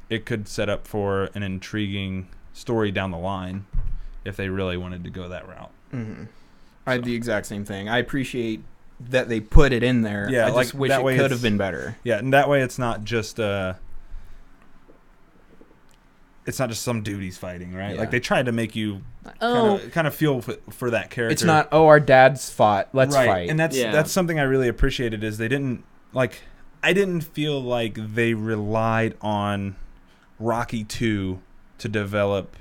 Speaker 3: it could set up for an intriguing story down the line if they really wanted to go that route.
Speaker 2: Mm-hmm. I had the exact same thing. I appreciate that they put it in there.
Speaker 3: Yeah,
Speaker 2: I just wish it could have been better.
Speaker 3: Yeah, and that way it's not just some duties fighting, right?
Speaker 2: Yeah.
Speaker 3: Like they tried to make you kind of feel for that character.
Speaker 2: It's not, oh, our dad's fought, let's fight.
Speaker 3: And that's something I really appreciated is they didn't I didn't feel like they relied on Rocky 2 to develop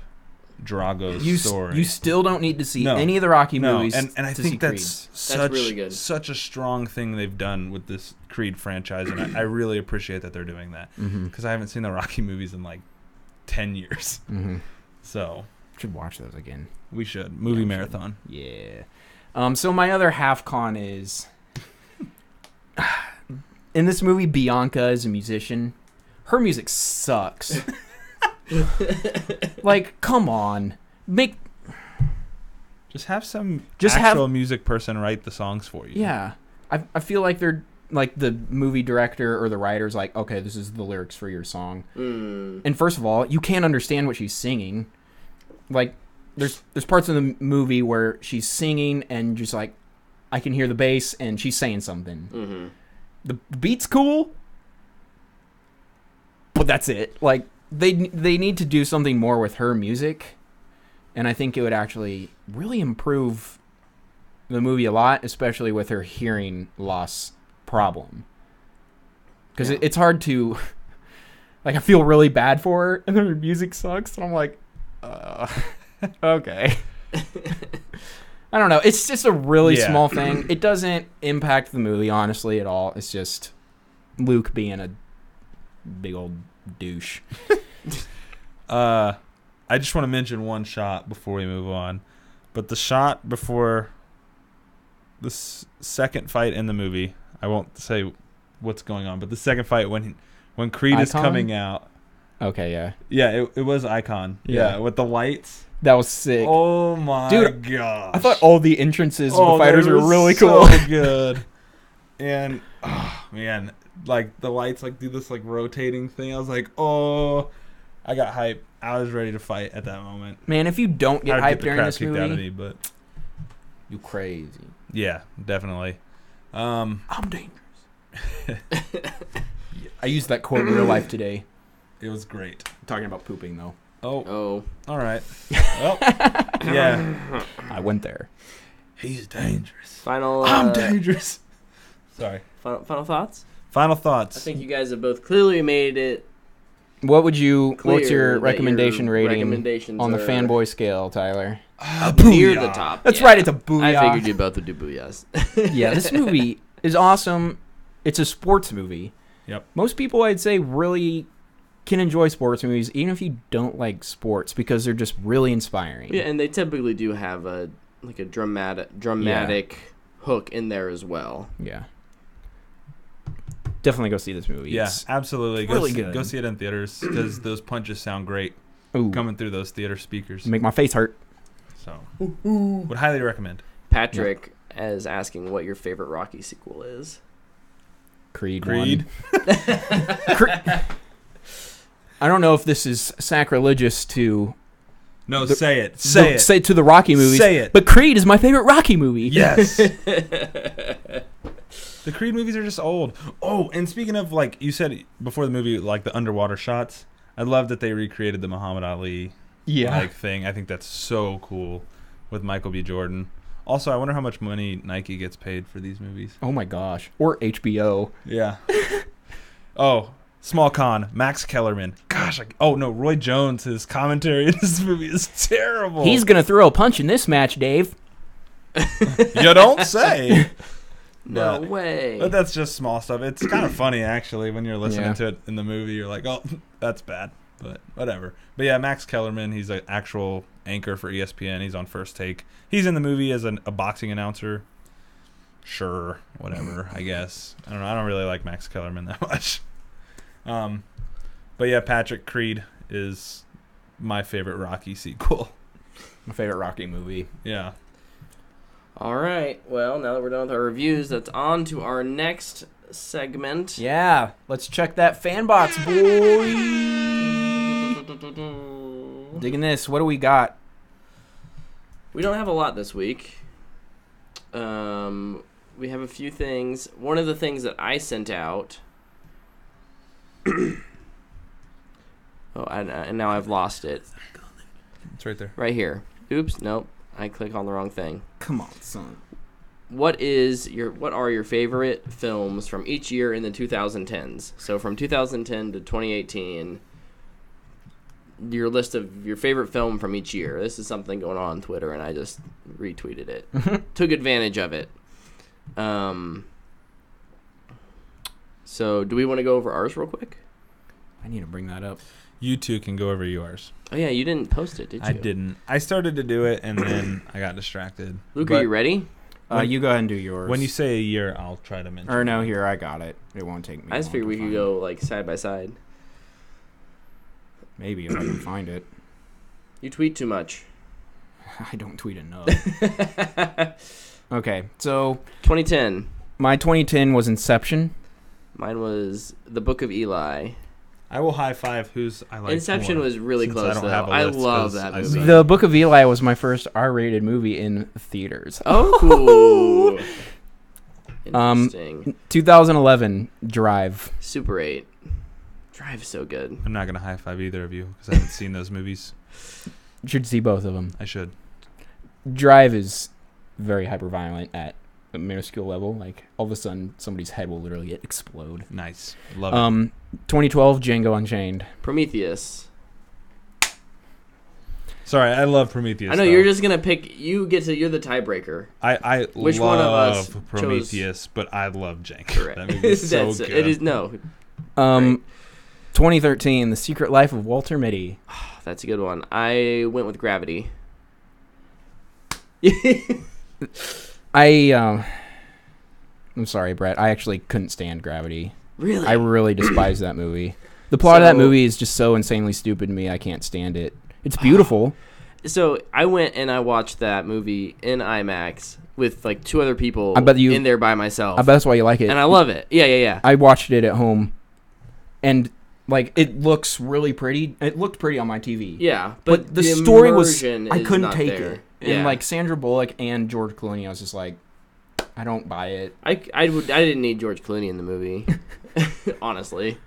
Speaker 3: Drago's story.
Speaker 2: You still don't need to see any of the Rocky movies.
Speaker 3: And I think that's
Speaker 1: really good.
Speaker 3: Such a strong thing they've done with this Creed franchise, and I really appreciate that they're doing that because I haven't seen the Rocky movies in like 10 years. So
Speaker 2: should watch those again.
Speaker 3: We should movie marathon.
Speaker 2: Yeah. So my other half con is in this movie, Bianca is a musician. Her music sucks. Like, come on,
Speaker 3: just have some actual music person write the songs for you.
Speaker 2: Yeah, I feel like they're like the movie director or the writer's like, okay, this is the lyrics for your song. And first of all, you can't understand what she's singing. Like, there's parts of the movie where she's singing and just like, I can hear the bass and she's saying something. The beat's cool, but that's it. Like, they need to do something more with her music, and I think it would actually really improve the movie a lot, especially with her hearing loss problem. Because it's hard to, like, I feel really bad for her, and then her music sucks, and I'm like, okay. I don't know. It's just a really small thing. It doesn't impact the movie, honestly, at all. It's just Luke being a big old douche.
Speaker 3: I just want to mention one shot before we move on. But the shot before the second fight in the movie, I won't say what's going on, but the second fight when Creed is coming out.
Speaker 2: Okay, yeah.
Speaker 3: Yeah, it was Icon. Yeah, with the lights.
Speaker 2: That was sick.
Speaker 3: Oh my gosh.
Speaker 2: I thought all the entrances of the fighters were really cool.
Speaker 3: So good. And oh man, like the lights like do this like rotating thing. I was like, oh, I got hyped. I was ready to fight at that moment.
Speaker 2: Man, if you don't get hyped during this movie,
Speaker 3: out of me, but
Speaker 2: you crazy.
Speaker 3: Yeah, definitely.
Speaker 2: I'm dangerous. I used that quote in real life today.
Speaker 3: It was great.
Speaker 2: I'm talking about pooping though.
Speaker 3: Oh. All right. Well, yeah.
Speaker 2: I went there.
Speaker 3: He's dangerous.
Speaker 1: I'm
Speaker 3: dangerous. Sorry.
Speaker 1: Final thoughts?
Speaker 3: Final thoughts.
Speaker 1: I think you guys have both clearly made it.
Speaker 2: What's your recommendation rating on the fanboy scale, Tyler?
Speaker 1: Near the top.
Speaker 2: That's right, it's a booyah.
Speaker 1: I figured you both would do booyahs.
Speaker 2: Yeah, this movie is awesome. It's a sports movie.
Speaker 3: Yep.
Speaker 2: Most people, I'd say, really can enjoy sports movies, even if you don't like sports, because they're just really inspiring.
Speaker 1: Yeah, and they typically do have a dramatic hook in there as well.
Speaker 2: Yeah. definitely go see this movie.
Speaker 3: Yeah,
Speaker 2: It's
Speaker 3: absolutely.
Speaker 2: really good.
Speaker 3: Go see it in theaters because those punches sound great coming through those theater speakers.
Speaker 2: Make my face hurt.
Speaker 3: So, would highly recommend.
Speaker 1: Patrick is asking what your favorite Rocky sequel is.
Speaker 2: Creed.
Speaker 3: Creed.
Speaker 2: I don't know if this is sacrilegious to
Speaker 3: No, say it. Say it.
Speaker 2: Say to the Rocky movies.
Speaker 3: Say it.
Speaker 2: But Creed is my favorite Rocky movie.
Speaker 3: Yes. The Creed movies are just old. Oh, and speaking of, like, you said before the movie, like, the underwater shots, I love that they recreated the Muhammad Ali thing. I think that's so cool with Michael B. Jordan. Also, I wonder how much money Nike gets paid for these movies.
Speaker 2: Oh, my gosh. Or HBO.
Speaker 3: Yeah. Oh, small con. Max Kellerman. Gosh. Roy Jones, his commentary in this movie is terrible.
Speaker 2: He's going to throw a punch in this match, Dave.
Speaker 3: You don't say.
Speaker 1: No way.
Speaker 3: But that's just small stuff. It's kind of funny, actually, when you're listening to it in the movie. You're like, oh, that's bad. But whatever. But yeah, Max Kellerman, he's an actual anchor for ESPN. He's on First Take. He's in the movie as a boxing announcer. Sure, whatever, I guess. I don't know. I don't really like Max Kellerman that much. But yeah, Patrick, Creed is my favorite Rocky sequel.
Speaker 2: My favorite Rocky movie.
Speaker 3: Yeah.
Speaker 1: All right. Well, now that we're done with our reviews, that's on to our next segment.
Speaker 2: Yeah. Let's check that Fanbox, boy. Digging this. What do we got?
Speaker 1: We don't have a lot this week. We have a few things. One of the things that I sent out. And now I've lost it.
Speaker 3: It's right there.
Speaker 1: Right here. Oops. Nope. I click on the wrong thing.
Speaker 2: Come on, son.
Speaker 1: What are your favorite films from each year in the 2010s? So from 2010 to 2018, your list of your favorite film from each year. This is something going on Twitter, and I just retweeted it. Took advantage of it. So do we want to go over ours real quick?
Speaker 2: I need to bring that up.
Speaker 3: You two can go over yours.
Speaker 1: Oh, yeah, you didn't post it, did you?
Speaker 3: I didn't. I started to do it, and then I got distracted.
Speaker 1: Luke, are you ready?
Speaker 2: You go ahead and do yours.
Speaker 3: When you say a year, I'll try to mention
Speaker 2: Or no, here, I got it. It won't take me
Speaker 1: I just figured we could go, like, side by side.
Speaker 2: Maybe, if I can find it.
Speaker 1: You tweet too much.
Speaker 2: I don't tweet enough. Okay, so...
Speaker 1: 2010.
Speaker 2: My 2010 was Inception.
Speaker 1: Mine was The Book of Eli.
Speaker 3: I will high five whose I like
Speaker 1: Inception
Speaker 3: more,
Speaker 1: was really close, though. I love that movie.
Speaker 2: The Book of Eli was my first R-rated movie in theaters.
Speaker 1: Oh, cool. Interesting.
Speaker 2: 2011, Drive.
Speaker 1: Super 8. Drive is so good.
Speaker 3: I'm not going to high five either of you because I haven't seen those movies.
Speaker 2: You should see both of them.
Speaker 3: I should.
Speaker 2: Drive is very hyper-violent at a minuscule level. Like, all of a sudden, somebody's head will literally explode.
Speaker 3: Nice. Love it.
Speaker 2: 2012, Django Unchained.
Speaker 1: Prometheus.
Speaker 3: Sorry, I love Prometheus.
Speaker 1: I know, you're just going to pick... You're the tiebreaker.
Speaker 3: I
Speaker 1: Which
Speaker 3: love
Speaker 1: one of us
Speaker 3: Prometheus, but I love Django.
Speaker 1: Correct.
Speaker 3: That movie is so good.
Speaker 1: It is, no.
Speaker 2: 2013, The Secret Life of Walter Mitty.
Speaker 1: That's a good one. I went with Gravity.
Speaker 2: I'm sorry, Brett. I actually couldn't stand Gravity.
Speaker 1: Really?
Speaker 2: I really despise that movie. The plot of that movie is just so insanely stupid to me. I can't stand it. It's beautiful.
Speaker 1: So I went and I watched that movie in IMAX with like two other people in there by myself.
Speaker 2: I bet that's why you like it.
Speaker 1: And I love it. Yeah.
Speaker 2: I watched it at home, and like it looks really pretty. It looked pretty on my TV.
Speaker 1: Yeah,
Speaker 2: but the story was
Speaker 1: I
Speaker 2: couldn't take it. And like Sandra Bullock and George Clooney, I was just like, I don't buy it.
Speaker 1: I didn't need George Clooney in the movie, honestly.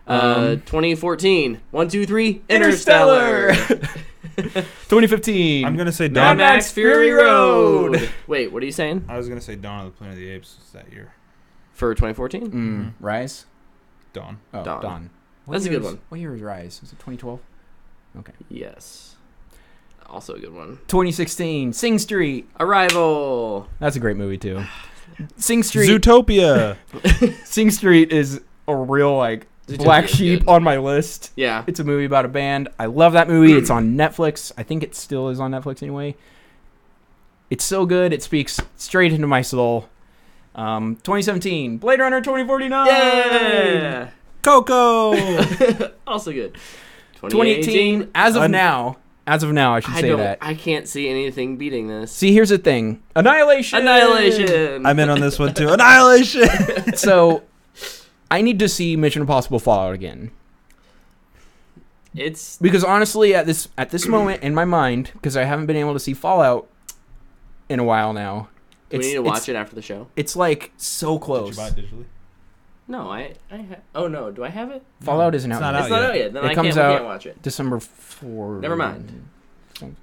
Speaker 1: 2014, 1, 2, 3, Interstellar.
Speaker 2: 2015.
Speaker 3: I'm gonna say
Speaker 1: Mad Max Fury Road. Wait, what are you saying?
Speaker 3: I was gonna say Dawn of the Planet of the Apes that year.
Speaker 1: For 2014?
Speaker 2: Rise?
Speaker 3: Dawn.
Speaker 2: Oh, Dawn.
Speaker 1: That's a good one.
Speaker 2: What year was Rise? Was it 2012? Okay.
Speaker 1: Yes. Also a good one.
Speaker 2: 2016, Sing Street.
Speaker 1: Arrival.
Speaker 2: That's a great movie too. Sing Street.
Speaker 3: Zootopia.
Speaker 2: Sing Street is a real like black sheep on my list.
Speaker 1: Yeah.
Speaker 2: It's a movie about a band. I love that movie. It's on Netflix. I think it still is on Netflix anyway. It's so good. It speaks straight into my soul. 2017, Blade Runner 2049.
Speaker 1: Yeah.
Speaker 3: Coco.
Speaker 1: Also good.
Speaker 2: 2018. As of now, I should say that.
Speaker 1: I can't see anything beating this.
Speaker 2: See, here's the thing. Annihilation.
Speaker 3: I'm in on this one too. Annihilation.
Speaker 2: So, I need to see Mission Impossible Fallout again.
Speaker 1: It's
Speaker 2: because honestly, at this moment in my mind, because I haven't been able to see Fallout in a while now.
Speaker 1: Do we need to watch it after the show?
Speaker 2: It's like so close.
Speaker 3: Did you buy it digitally?
Speaker 1: No, oh no, do I have it?
Speaker 2: Fallout isn't out.
Speaker 1: It's not out yet. Then
Speaker 2: it
Speaker 1: we
Speaker 2: comes
Speaker 1: can't watch it.
Speaker 2: December 4.
Speaker 1: Never mind.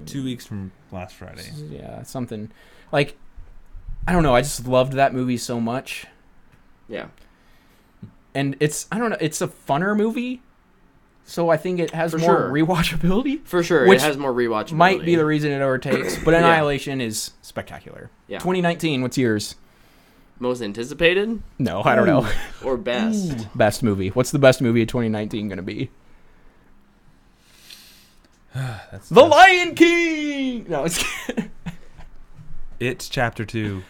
Speaker 3: 2 weeks from last Friday.
Speaker 2: Yeah, something like I don't know. I just loved that movie so much.
Speaker 1: Yeah.
Speaker 2: And it's I don't know. It's a funner movie. So I think it has more rewatchability.
Speaker 1: For sure,
Speaker 2: which
Speaker 1: it has more rewatchability.
Speaker 2: Might be the reason it overtakes. But Annihilation is spectacular.
Speaker 1: Yeah.
Speaker 2: 2019, what's yours?
Speaker 1: Most anticipated?
Speaker 2: No, I don't know.
Speaker 1: Or best?
Speaker 2: Ooh. Best movie. What's the best movie of 2019 going to be? The Lion King! No,
Speaker 3: it's Chapter 2.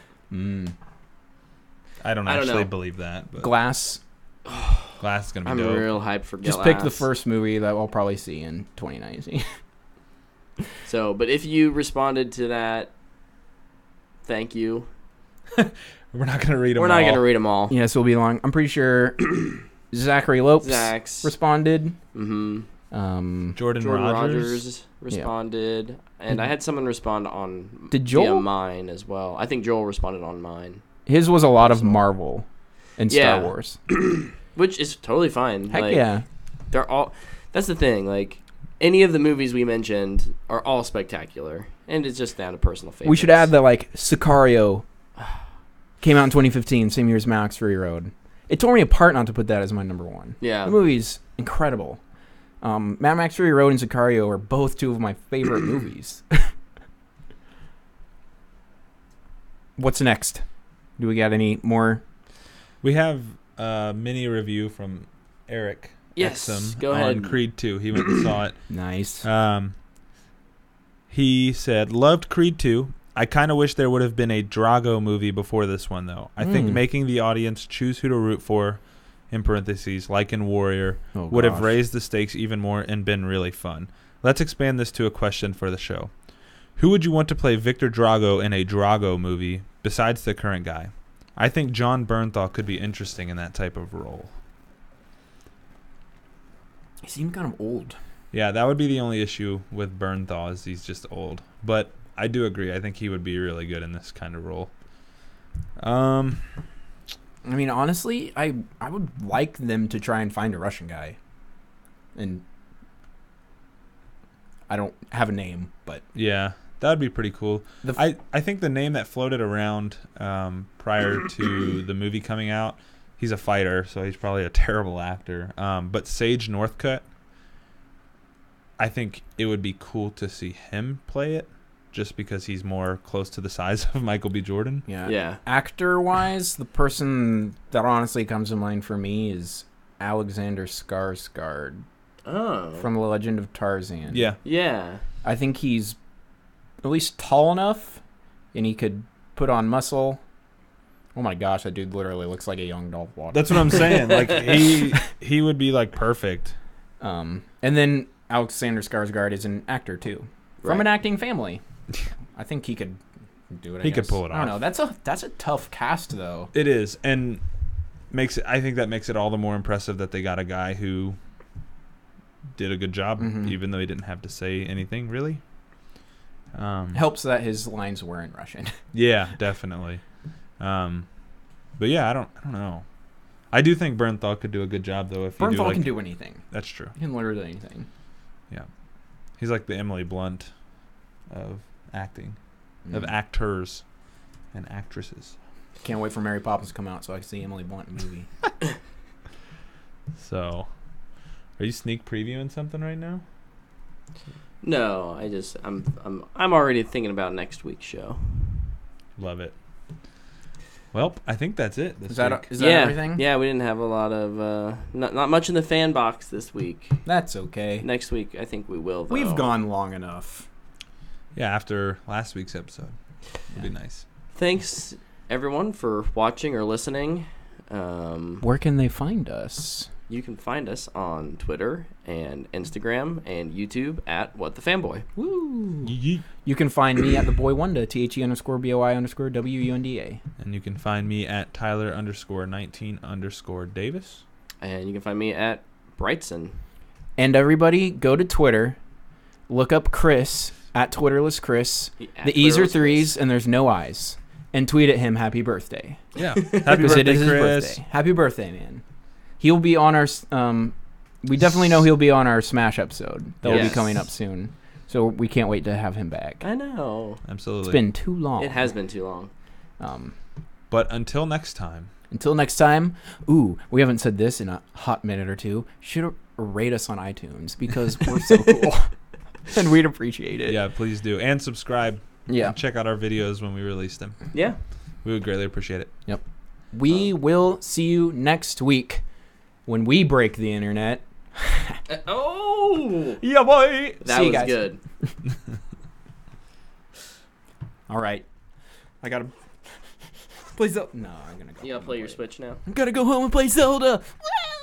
Speaker 3: I don't actually believe that. But
Speaker 2: Glass.
Speaker 3: Glass is going to be
Speaker 1: I'm
Speaker 3: dope.
Speaker 1: real hyped for Glass.
Speaker 2: Just pick the first movie that we'll probably see in 2019.
Speaker 1: So, but if you responded to that, thank you.
Speaker 3: We're not going to read them all.
Speaker 1: We're not going to read them all.
Speaker 2: Yes, it'll be long. I'm pretty sure Zachary Lopes responded.
Speaker 1: Mm-hmm.
Speaker 3: Jordan Rogers
Speaker 1: responded. And I had someone respond on
Speaker 2: Joel?
Speaker 1: via mine as well. I think Joel responded on mine.
Speaker 2: His was a lot of Marvel and Star Wars.
Speaker 1: Which is totally fine.
Speaker 2: Heck yeah.
Speaker 1: They're all... That's the thing. Like, any of the movies we mentioned are all spectacular. And it's just down to personal favorites.
Speaker 2: We should add that, like, Sicario came out in 2015, same year as Max Fury Road. It tore me apart not to put that as my number one.
Speaker 1: Yeah.
Speaker 2: The movie's incredible. Mad Max Fury Road and Sicario are both two of my favorite movies. What's next? Do we got any more?
Speaker 3: We have a mini review from Eric Exum
Speaker 1: go
Speaker 3: on
Speaker 1: ahead.
Speaker 3: Creed 2. He went and saw it.
Speaker 2: Nice.
Speaker 3: He said, loved Creed 2. I kind of wish there would have been a Drago movie before this one, though. I think making the audience choose who to root for, in parentheses, like in Warrior, would have raised the stakes even more and been really fun. Let's expand this to a question for the show. Who would you want to play Victor Drago in a Drago movie besides the current guy? I think John Bernthal could be interesting in that type of role.
Speaker 2: He seemed kind of old.
Speaker 3: Yeah, that would be the only issue with Bernthal is he's just old. But I do agree. I think he would be really good in this kind of role.
Speaker 2: I mean, honestly, I would like them to try and find a Russian guy. And I don't have a name, but...
Speaker 3: Yeah, that would be pretty cool. I think the name that floated around prior to the movie coming out, he's a fighter, so he's probably a terrible actor. But Sage Northcutt, I think it would be cool to see him play it, just because he's more close to the size of Michael B. Jordan.
Speaker 2: Yeah. Actor-wise, the person that honestly comes to mind for me is Alexander Skarsgård from The Legend of Tarzan.
Speaker 3: Yeah.
Speaker 2: I think he's at least tall enough, and he could put on muscle. Oh my gosh, that dude literally looks like a young Dolph Lundgren.
Speaker 3: That's what I'm saying. Like he would be like perfect.
Speaker 2: And then Alexander Skarsgård is an actor too, from an acting family. I think he could do it.
Speaker 3: He could pull it off.
Speaker 2: I don't know. That's a tough cast though.
Speaker 3: It is, and I think that makes it all the more impressive that they got a guy who did a good job, even though he didn't have to say anything really.
Speaker 2: Helps that his lines were in Russian.
Speaker 3: Yeah, definitely. But yeah, I don't know. I do think Bernthal could do a good job though. If
Speaker 2: Bernthal can do anything.
Speaker 3: That's true.
Speaker 2: He can literally do anything.
Speaker 3: Yeah, he's like the Emily Blunt of acting, of actors and actresses.
Speaker 2: Can't wait for Mary Poppins to come out so I can see Emily Blunt in the movie.
Speaker 3: So, are you sneak previewing something right now?
Speaker 1: No, I'm already thinking about next week's show.
Speaker 3: Love it. Well, I think that's it this week.
Speaker 2: Is that everything?
Speaker 1: Yeah, we didn't have a lot of not much in the fan box this week.
Speaker 2: That's okay.
Speaker 1: Next week, I think we will. Though.
Speaker 2: We've gone long enough.
Speaker 3: Yeah, after last week's episode, it'd be nice.
Speaker 1: Thanks everyone for watching or listening.
Speaker 2: Where can they find us?
Speaker 1: You can find us on Twitter and Instagram and YouTube at What the Fanboy.
Speaker 2: Woo! You can find me at the Boy Wunda, THE_BOI_WUNDA.
Speaker 3: And you can find me at Tyler_19_Davis.
Speaker 1: And you can find me at Brightson.
Speaker 2: And everybody, go to Twitter, look up Chris at Twitterless Chris. The E's are threes, and there's no I's. And tweet at him happy birthday.
Speaker 3: Yeah. Happy birthday,
Speaker 2: it is his
Speaker 3: Chris.
Speaker 2: Birthday. Happy birthday, man. He'll be on our... we definitely know he'll be on our Smash episode. That will be coming up soon. So we can't wait to have him back.
Speaker 1: I know.
Speaker 3: Absolutely.
Speaker 2: It's been too long.
Speaker 1: It has been too long.
Speaker 3: But until next time.
Speaker 2: Ooh, we haven't said this in a hot minute or two. Should rate us on iTunes because we're so cool. And we'd appreciate it.
Speaker 3: Yeah, please do. And subscribe.
Speaker 2: Yeah.
Speaker 3: And check out our videos when we release them.
Speaker 1: Yeah.
Speaker 3: We would greatly appreciate it.
Speaker 2: Yep. We will see you next week when we break the internet.
Speaker 1: Oh!
Speaker 2: Yeah, boy!
Speaker 1: That
Speaker 2: see you
Speaker 1: was
Speaker 2: guys.
Speaker 1: good.
Speaker 2: All right. I gotta play Zelda. No, I'm gonna go.
Speaker 1: You gotta play your Switch now.
Speaker 2: I'm gonna go home and play Zelda.